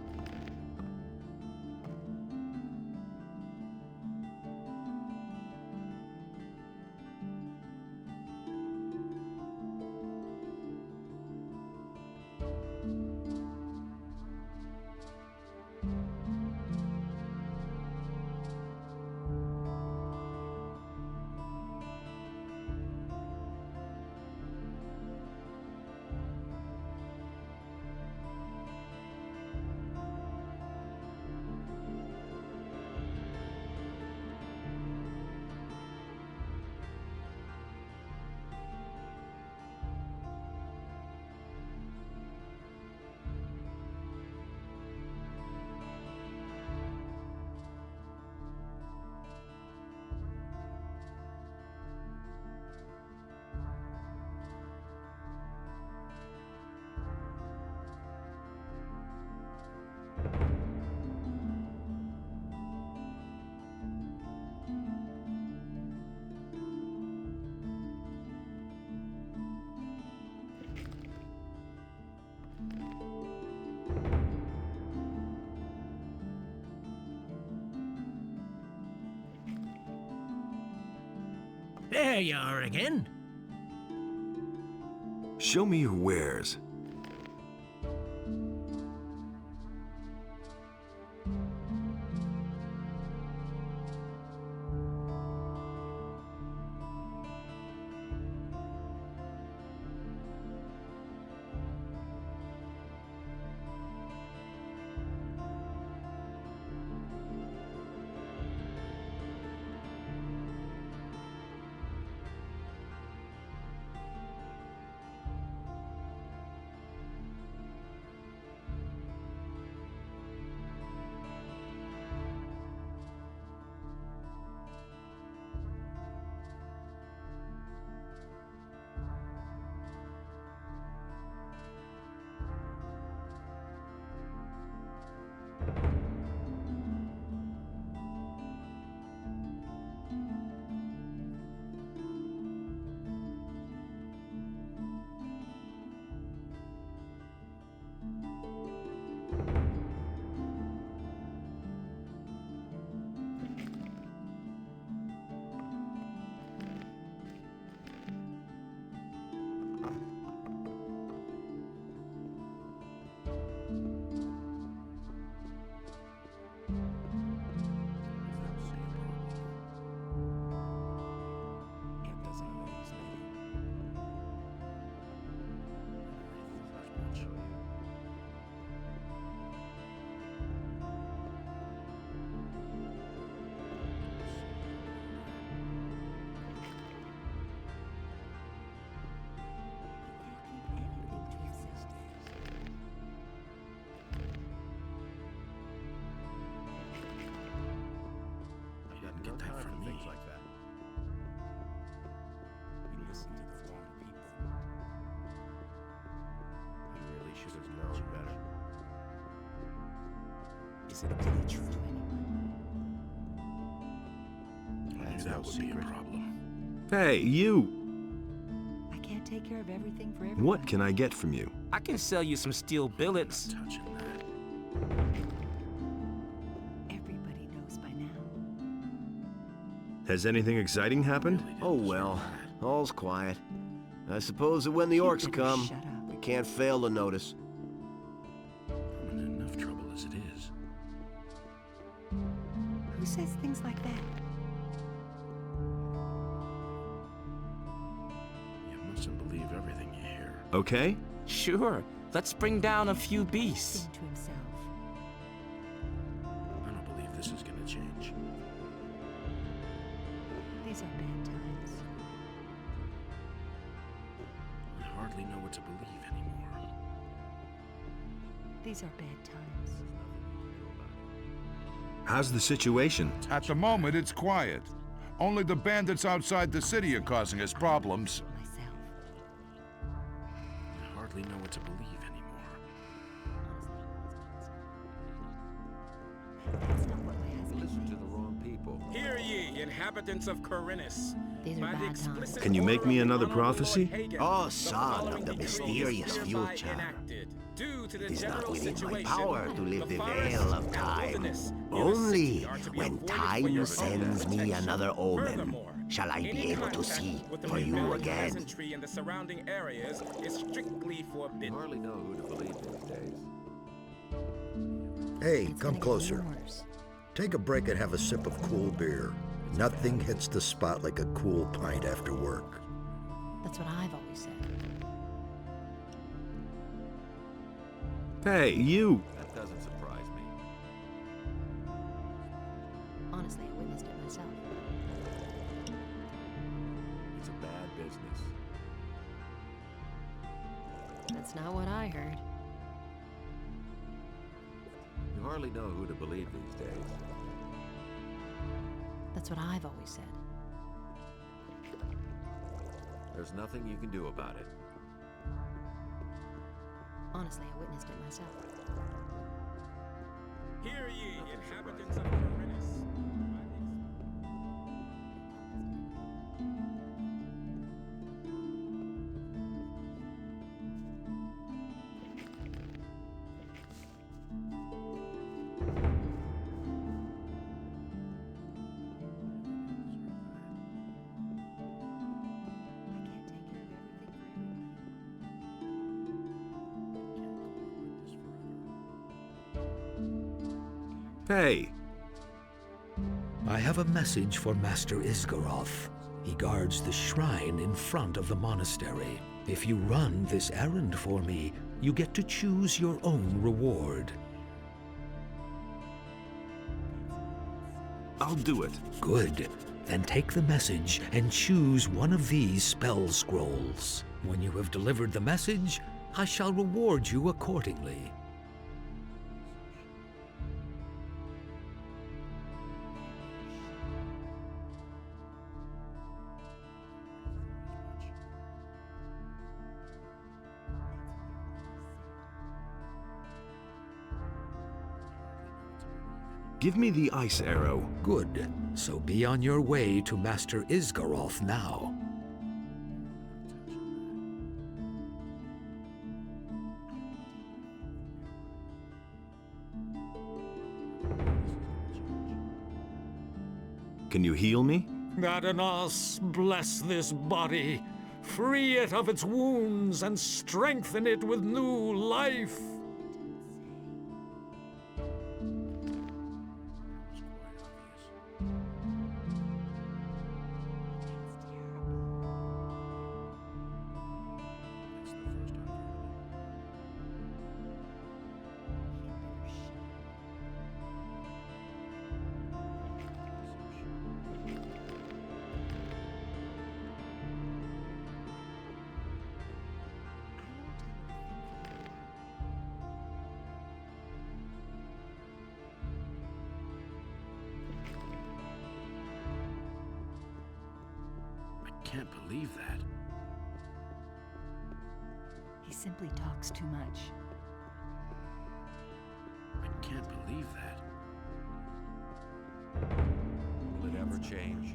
There you are again. Show me your wares. Get that from me. Things like that. You listen to the wrong people. He really should have known better. Is it really true? That's that no would secret. be a problem. Hey, you! I can't take care of everything for everyone. What can I get from you? I can sell you some steel billets. Touching that. Everybody knows by now. Has anything exciting happened? Oh well, all's quiet. I suppose that when the orcs come, we can't fail to notice. says things like that? You mustn't believe everything you hear. Okay? Sure. Let's bring down a few beasts. To himself. I don't believe this is gonna change. These are bad times. I hardly know what to believe anymore. These are bad times. How's the situation? At the moment, it's quiet. Only the bandits outside the city are causing us problems. I hardly know what to believe anymore. Listen to the wrong people. Hear ye, inhabitants of Corinus. These are bad times. Can you make me another prophecy? Oh, son of the mysterious future. It is not within my power to live the veil of time. Only when time sends me another omen shall I be able to see for you again. In the surrounding areas is strictly forbidden. You hardly know who to believe these days. Hey, come closer. Take a break and have a sip of cool beer. Nothing hits the spot like a cool pint after work. That's what I've always said. Hey, you! That doesn't surprise me. Honestly, I witnessed it myself. It's a bad business. That's not what I heard. You hardly know who to believe these days. That's what I've always said. There's nothing you can do about it. Honestly, I witnessed it myself. Hear ye, inhabitants of Corinus. Hey! I have a message for Master Isgaroth. He guards the shrine in front of the monastery. If you run this errand for me, you get to choose your own reward. I'll do it. Good. Then take the message and choose one of these spell scrolls. When you have delivered the message, I shall reward you accordingly. Give me the ice arrow. Good. So be on your way to Master Isgaroth now. Can you heal me? Adanos, bless this body. Free it of its wounds and strengthen it with new life. I can't believe that. He simply talks too much. I can't believe that. Will it ever change?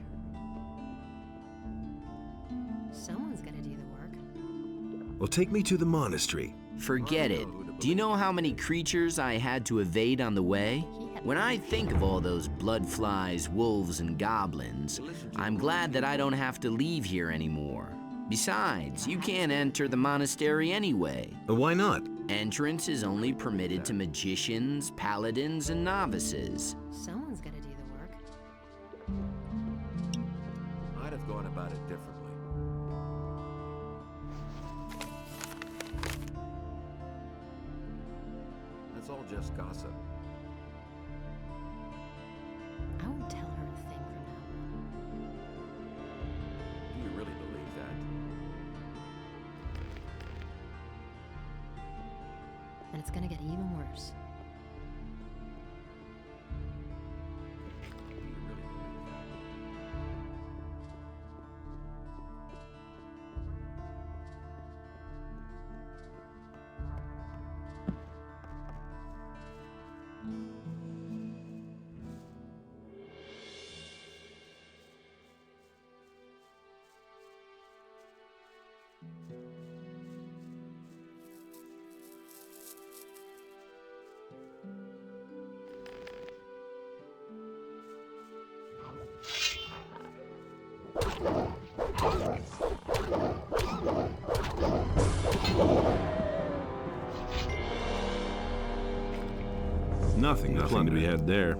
Someone's gonna do the work. Well, take me to the monastery. Forget it. Do you know how many creatures I had to evade on the way? When I think of all those bloodflies, wolves, and goblins, I'm glad that I don't have to leave here anymore. Besides, you can't enter the monastery anyway. Why not? Entrance is only permitted to magicians, paladins, and novices. Someone's gonna do the work. it differently. That's all just gossip. I won't tell her a thing from now on. Do you really believe that? And it's gonna get even worse. Do you really believe that? Nothing to be had there.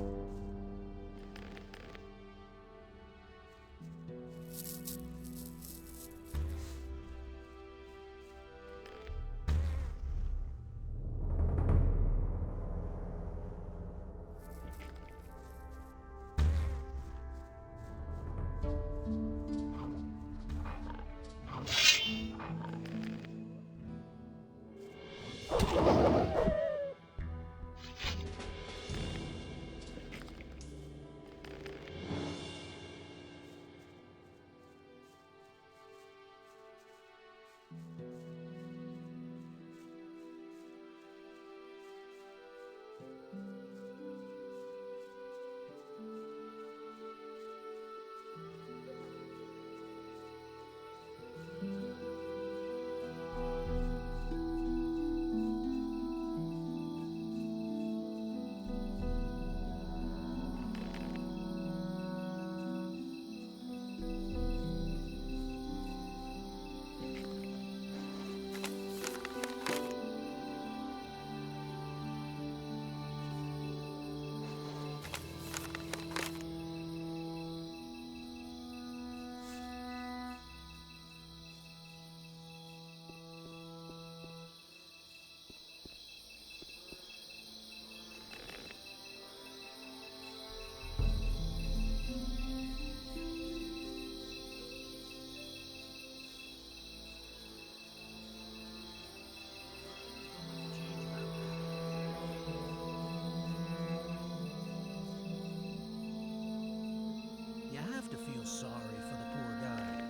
You have to feel sorry for the poor guy.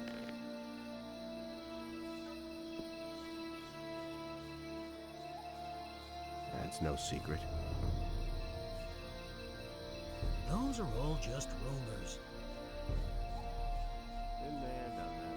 That's no secret. Those are all just rumors. Been there, done that.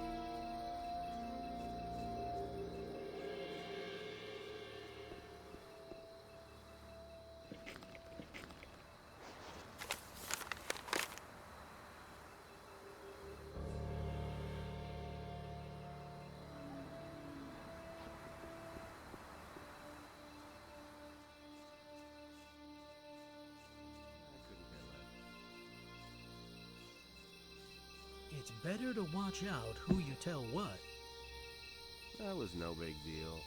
It's better to watch out who you tell what. That was no big deal.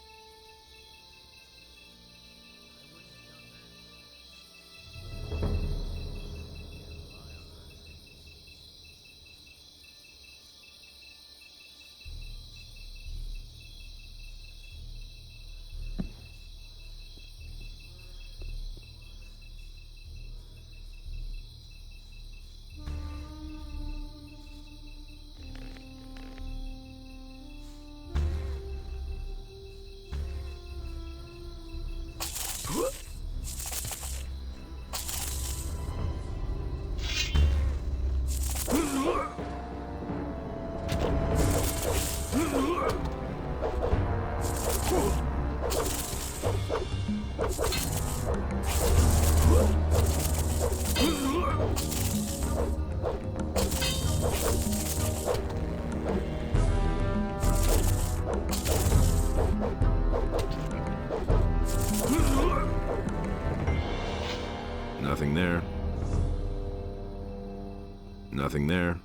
Nothing there. Nothing there.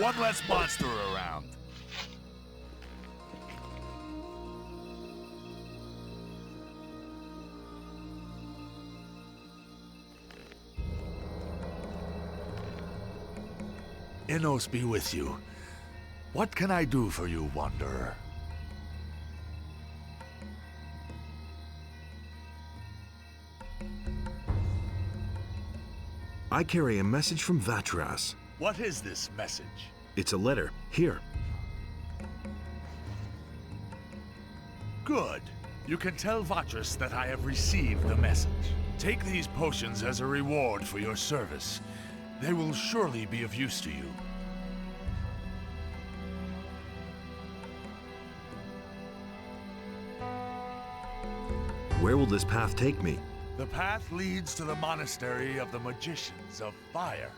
One less monster around. Innos be with you. What can I do for you, Wanderer? I carry a message from Vatras. What is this message? It's a letter. Here. Good. You can tell Vatras that I have received the message. Take these potions as a reward for your service. They will surely be of use to you. Where will this path take me? The path leads to the monastery of the Magicians of Fire.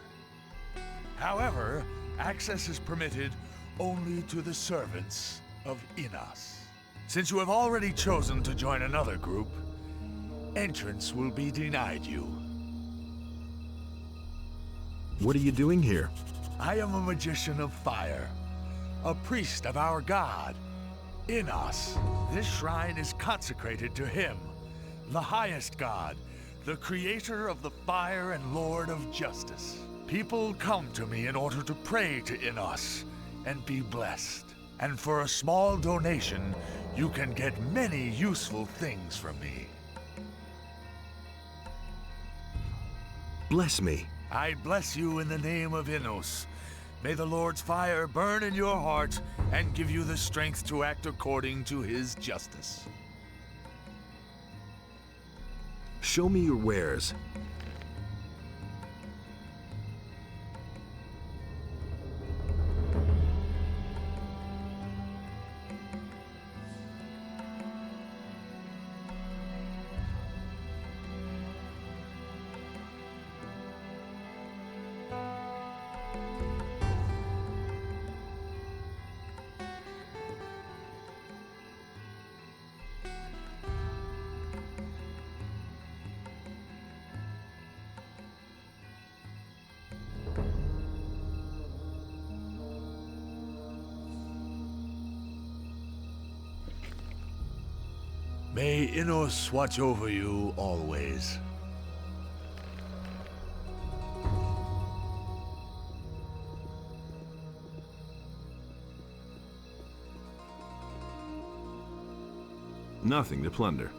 However, access is permitted only to the servants of Innos. Since you have already chosen to join another group, entrance will be denied you. What are you doing here? I am a magician of fire, a priest of our god, Innos. This shrine is consecrated to him, the highest god, the creator of the fire and lord of justice. People come to me in order to pray to Innos and be blessed. And for a small donation, you can get many useful things from me. Bless me. I bless you in the name of Innos. May the Lord's fire burn in your heart and give you the strength to act according to his justice. Show me your wares. May Innos watch over you always. Nothing to plunder.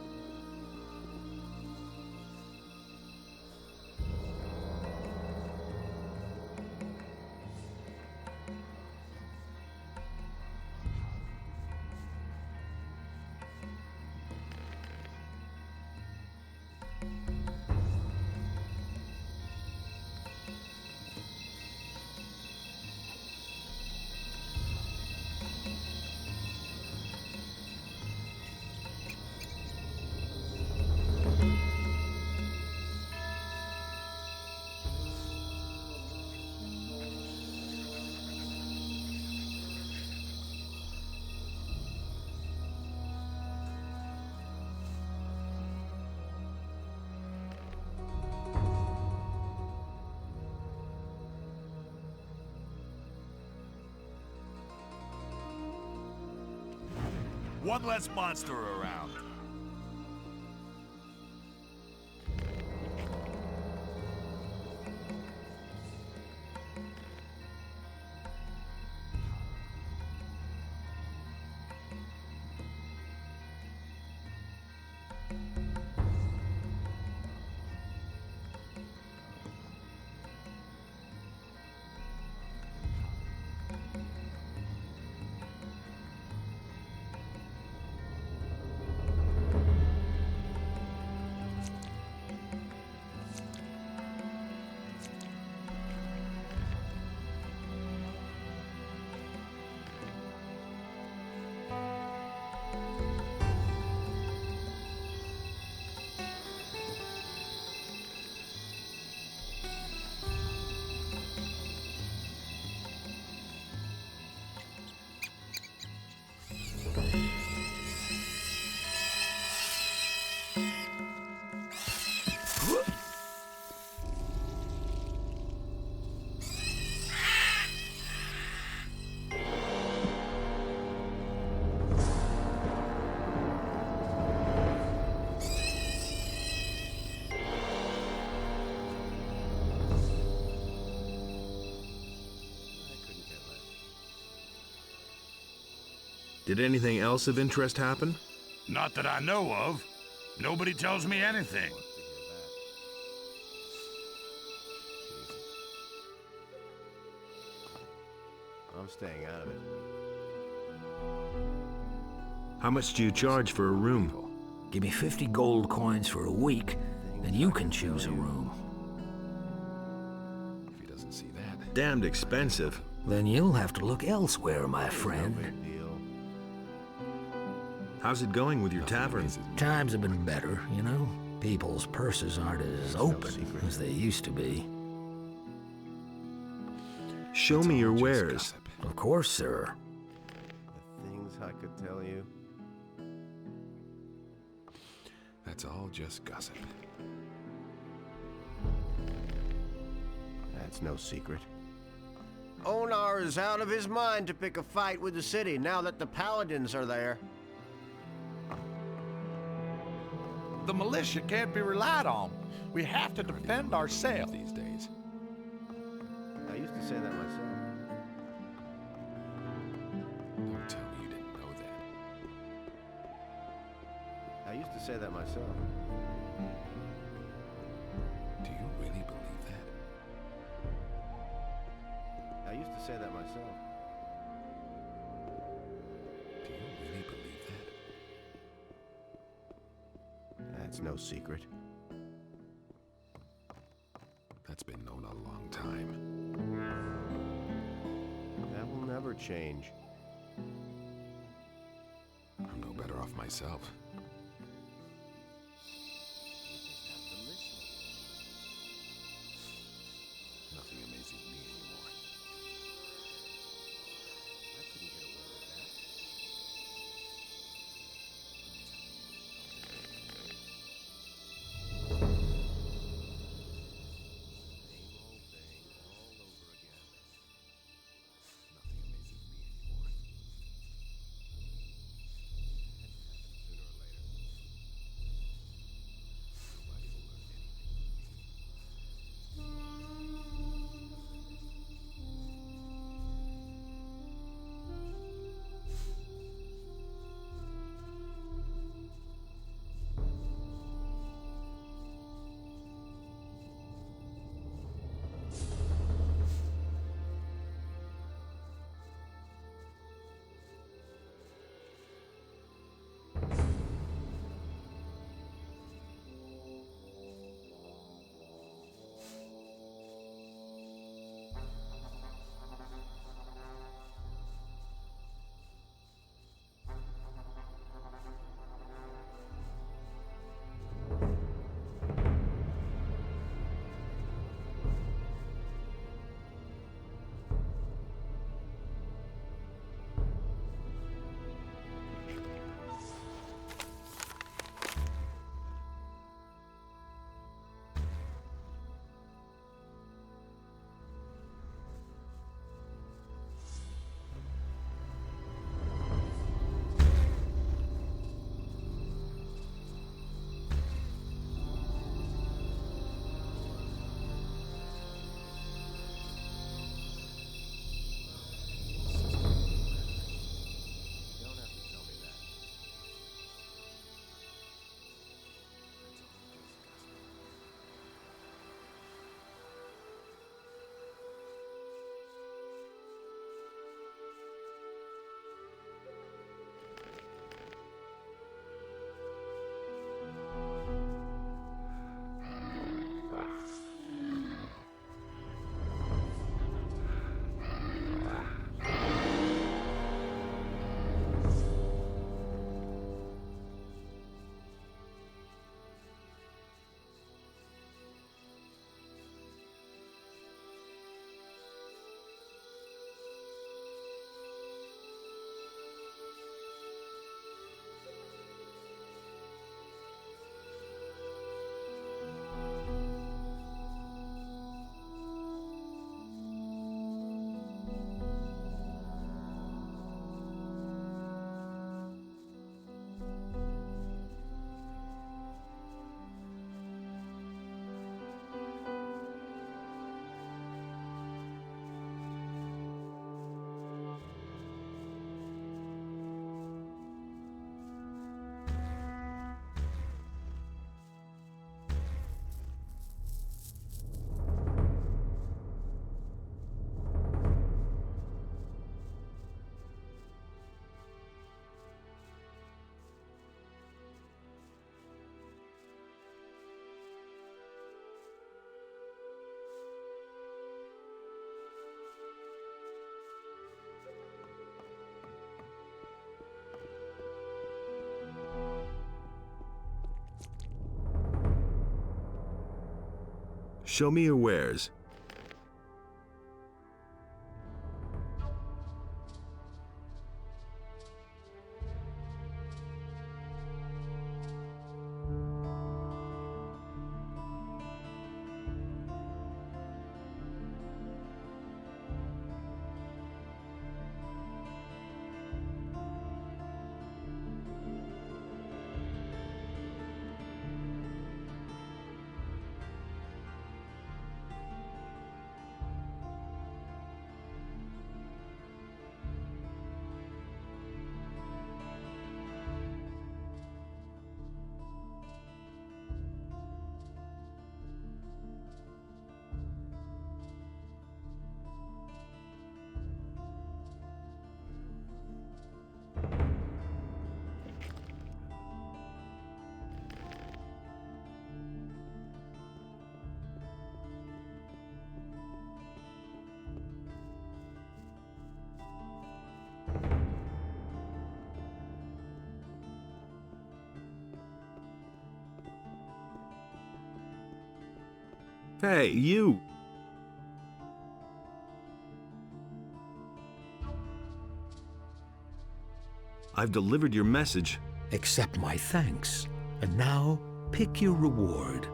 One less monster around. Did anything else of interest happen? Not that I know of. Nobody tells me anything. I'm staying out of it. How much do you charge for a room? Give me 50 gold coins for a week, then you can choose a room. If he doesn't see that. Damned expensive. Then you'll have to look elsewhere, my friend. How's it going with your tavern? Times have been better, you know? People's purses aren't as open as they used to be. Show me your wares. Of course, sir. The things I could tell you. That's all just gossip. That's no secret. Onar is out of his mind to pick a fight with the city now that the paladins are there. The militia can't be relied on. We have to defend ourselves these days. I used to say that myself. Don't tell me you didn't know that. I used to say that myself. Do you really believe that? I used to say that myself. Do you really believe that? That's no secret. That's been known a long time. That will never change. I'm no better off myself. Nothing amazes me anymore. I couldn't get away with that. Same old thing all over again. Nothing amazes me anymore. Sooner or Show me your wares. Hey, you! I've delivered your message. Accept my thanks. And now, pick your reward.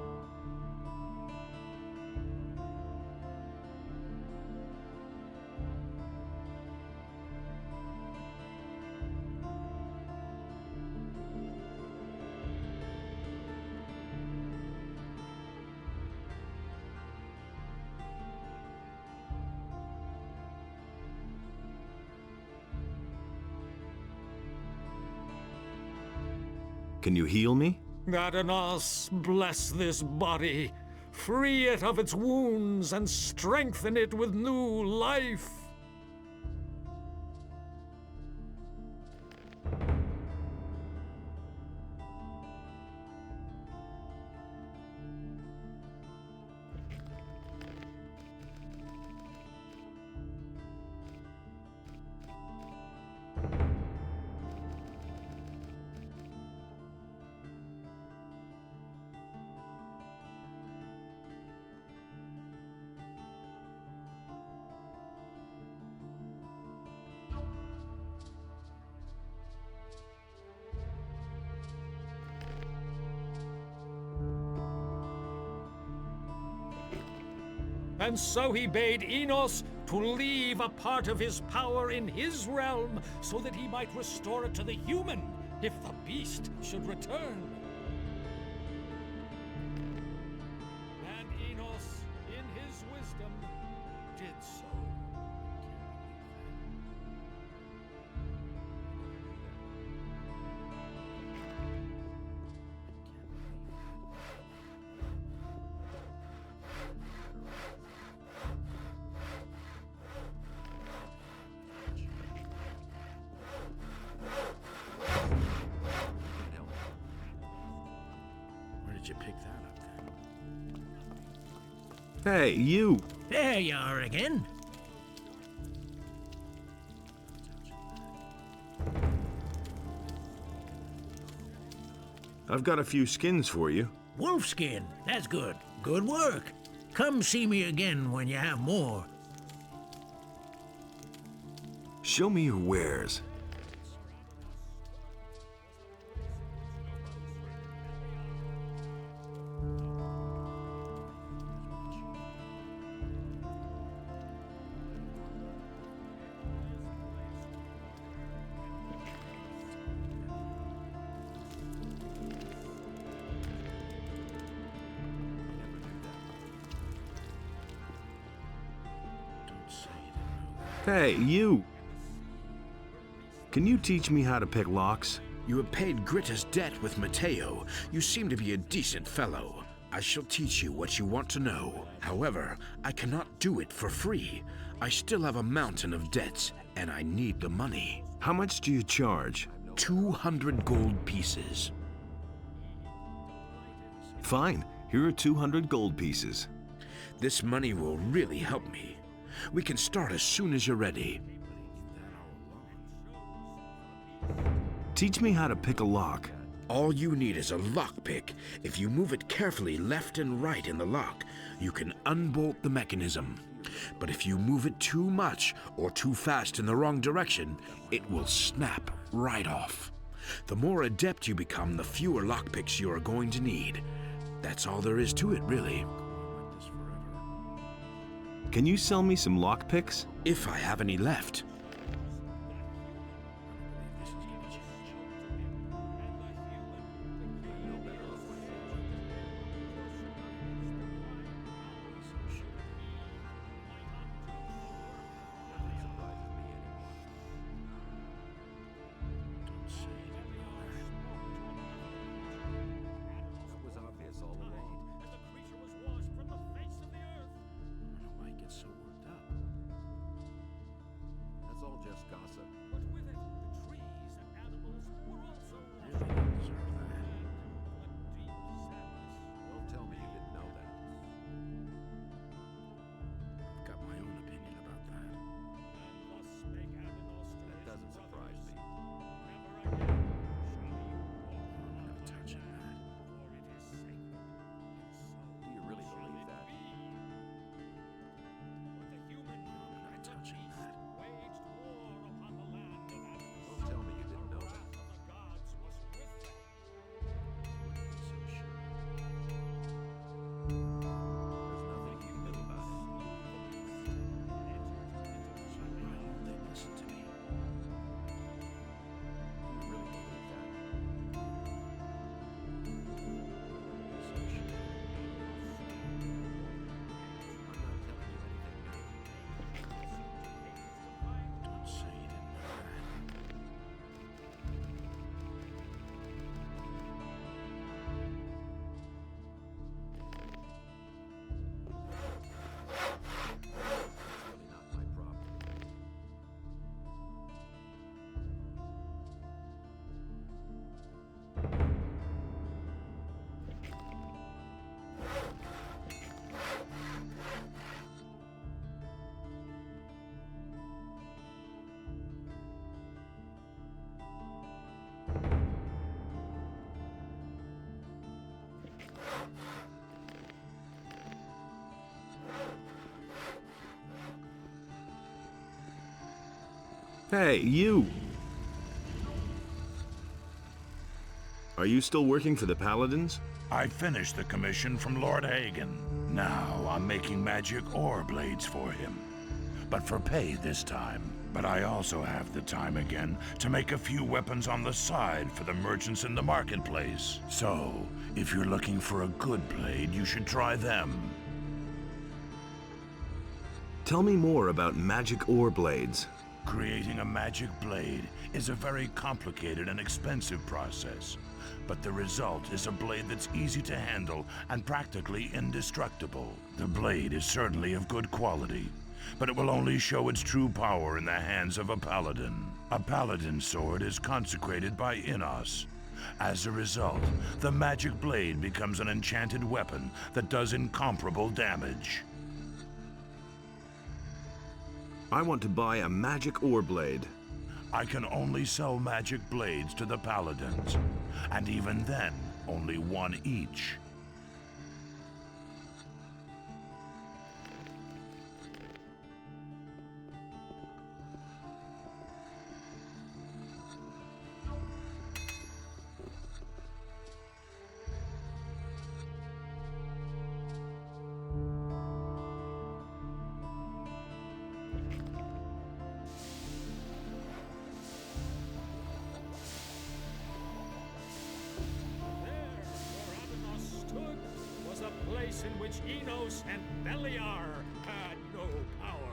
Can you heal me? Adanos, bless this body. Free it of its wounds and strengthen it with new life. And so he bade Enos to leave a part of his power in his realm so that he might restore it to the human if the beast should return. And Enos, in his wisdom, did so. Did you pick that up then? Hey, you! There you are again. I've got a few skins for you. Wolfskin, that's good. Good work. Come see me again when you have more. Show me your wares. Hey, you! Can you teach me how to pick locks? You have paid Gritta's debt with Mateo. You seem to be a decent fellow. I shall teach you what you want to know. However, I cannot do it for free. I still have a mountain of debts, and I need the money. How much do you charge? 200 gold pieces. Fine. Here are 200 gold pieces. This money will really help me. We can start as soon as you're ready. Teach me how to pick a lock. All you need is a lockpick. If you move it carefully left and right in the lock, you can unbolt the mechanism. But if you move it too much or too fast in the wrong direction, it will snap right off. The more adept you become, the fewer lockpicks you are going to need. That's all there is to it, really. Can you sell me some lockpicks? If I have any left. Hey, you! Are you still working for the Paladins? I finished the commission from Lord Hagen. Now I'm making magic ore blades for him. But for pay this time. But I also have the time again to make a few weapons on the side for the merchants in the marketplace. So, if you're looking for a good blade, you should try them. Tell me more about magic ore blades. Creating a magic blade is a very complicated and expensive process, but the result is a blade that's easy to handle and practically indestructible. The blade is certainly of good quality, but it will only show its true power in the hands of a paladin. A paladin sword is consecrated by Innos. As a result, the magic blade becomes an enchanted weapon that does incomparable damage. I want to buy a magic ore blade. I can only sell magic blades to the paladins, and even then, only one each. In which Enos and Beliar had no power.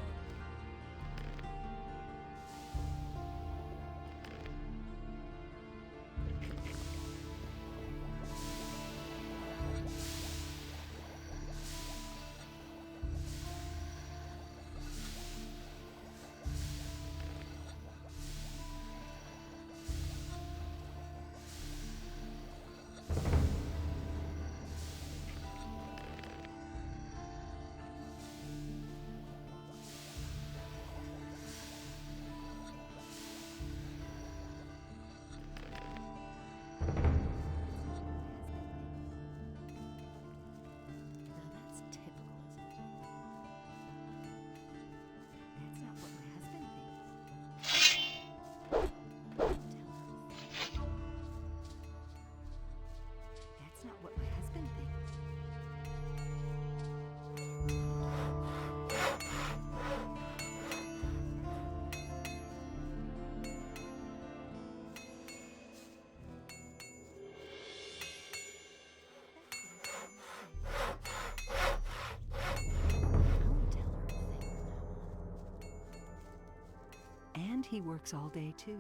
And he works all day, too.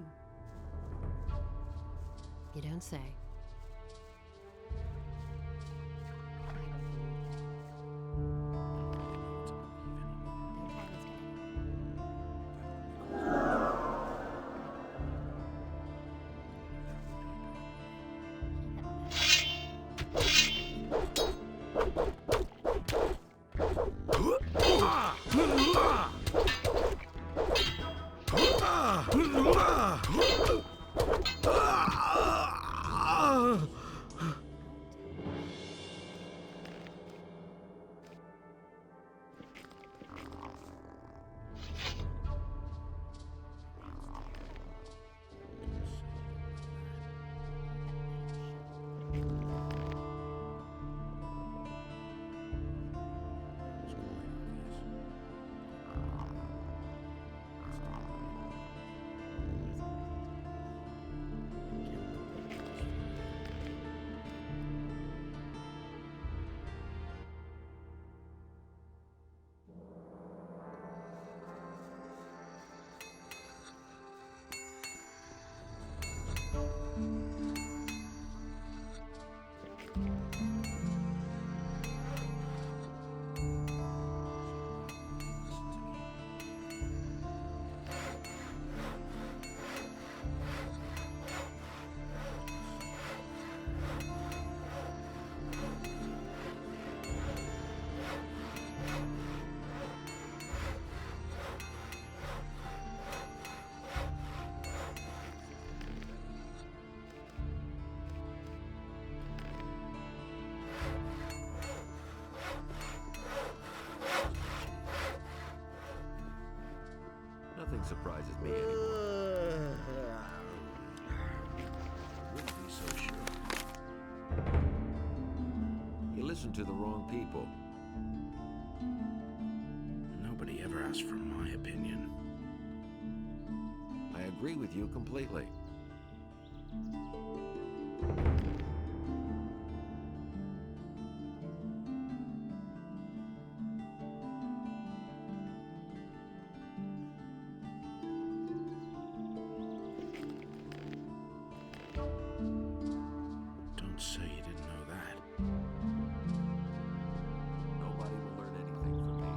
You don't say. Nothing surprises me anymore. Wouldn't be so sure. You listen to the wrong people. Nobody ever asked for my opinion. I agree with you completely. Don't say you didn't know that. Nobody will learn anything from me.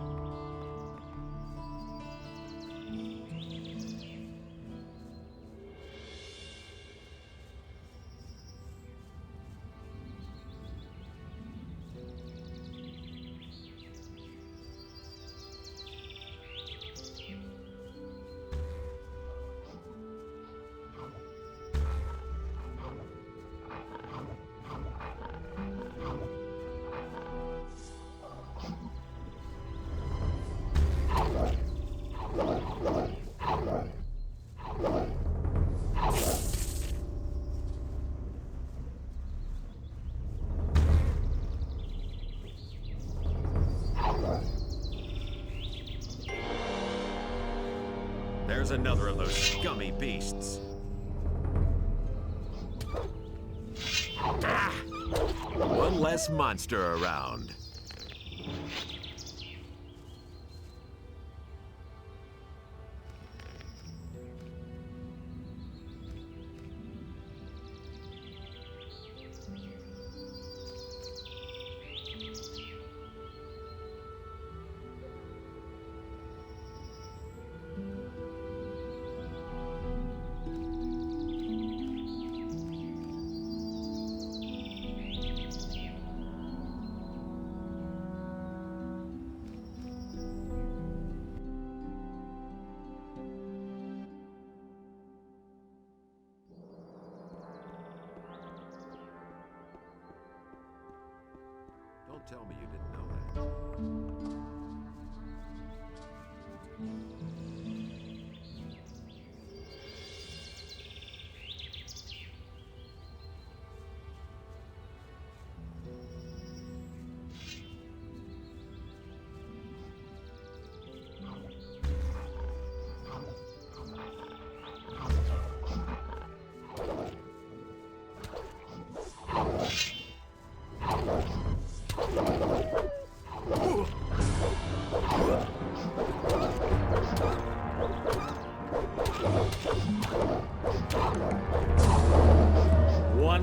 There's another of those scummy beasts. Ah! One less monster around. Don't tell me you didn't know that.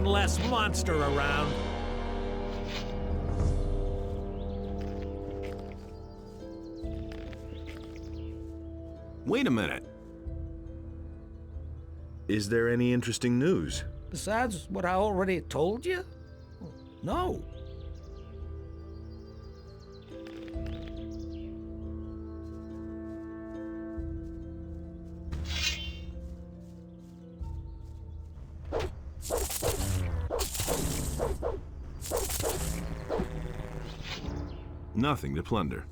one less monster around. Wait a minute. Is there any interesting news? Besides what I already told you? No. Nothing to plunder.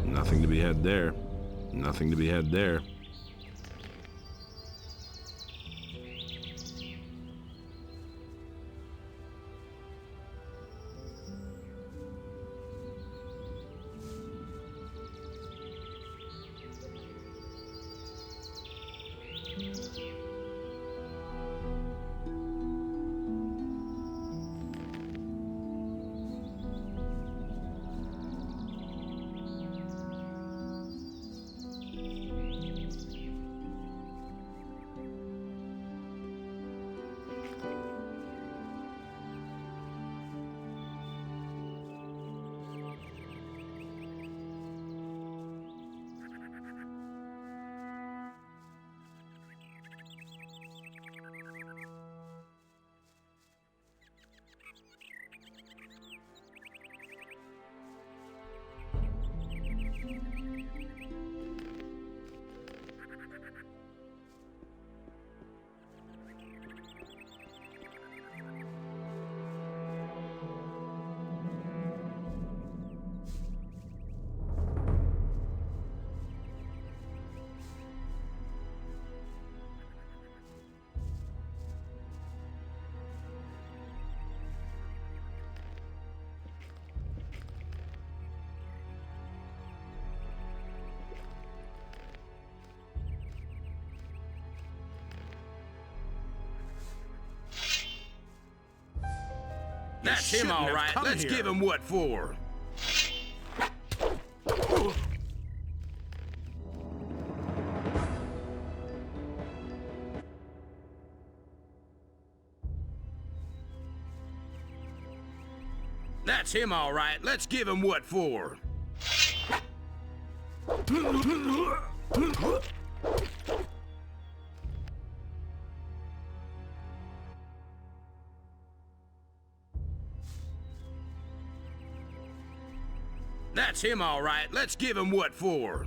Nothing to be had there. Nothing to be had there. That's him, all right. Let's give him what for. That's him, all right. Let's give him what for. That's him, all right. Let's give him what for.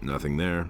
Nothing there.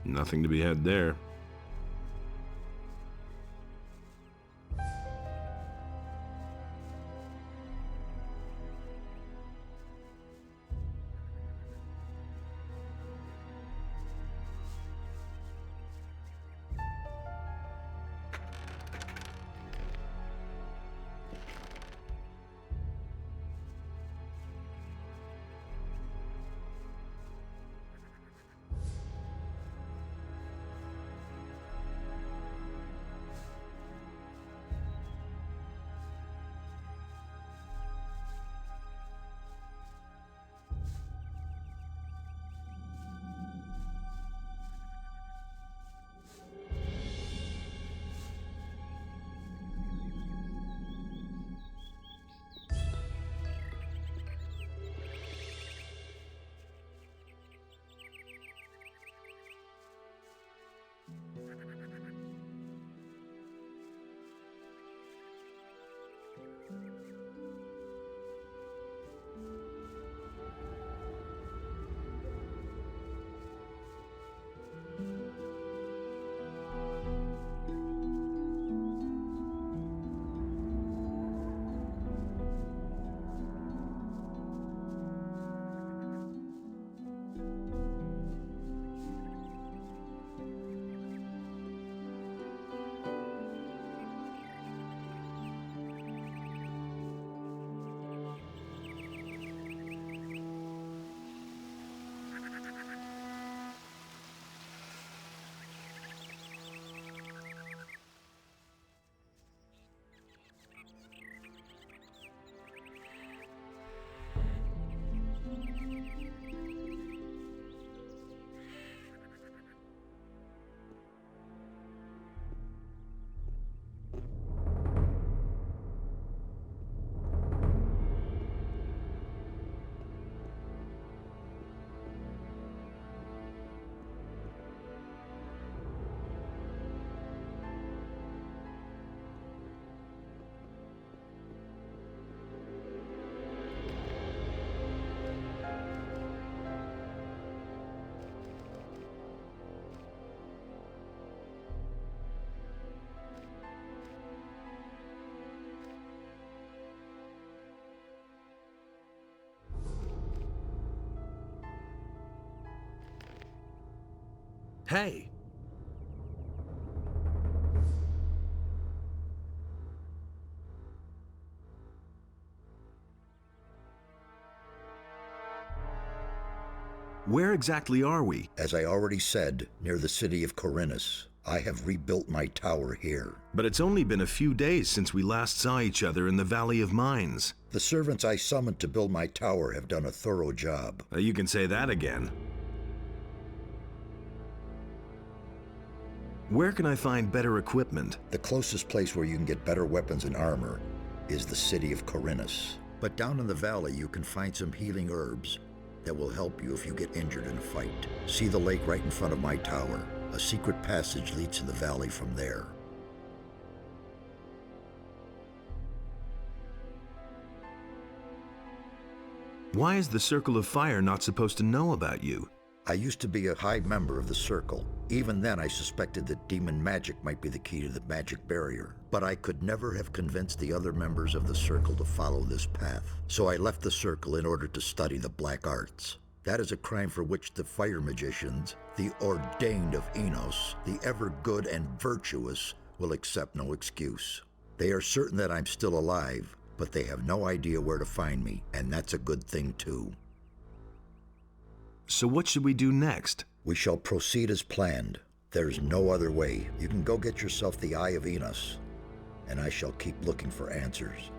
Nothing to be had there. Hey! Where exactly are we? As I already said, near the city of Corinus. I have rebuilt my tower here. But it's only been a few days since we last saw each other in the Valley of Mines. The servants I summoned to build my tower have done a thorough job. You can say that again. Where can I find better equipment? The closest place where you can get better weapons and armor is the city of Corinus. But down in the valley you can find some healing herbs that will help you if you get injured in a fight. See the lake right in front of my tower. A secret passage leads to the valley from there. Why is the Circle of Fire not supposed to know about you? I used to be a high member of the Circle. Even then I suspected that demon magic might be the key to the magic barrier. But I could never have convinced the other members of the Circle to follow this path. So I left the Circle in order to study the black arts. That is a crime for which the fire magicians, the ordained of Enos, the ever good and virtuous, will accept no excuse. They are certain that I'm still alive, but they have no idea where to find me, and that's a good thing too. So what should we do next? We shall proceed as planned. There's no other way. You can go get yourself the Eye of Enos, and I shall keep looking for answers.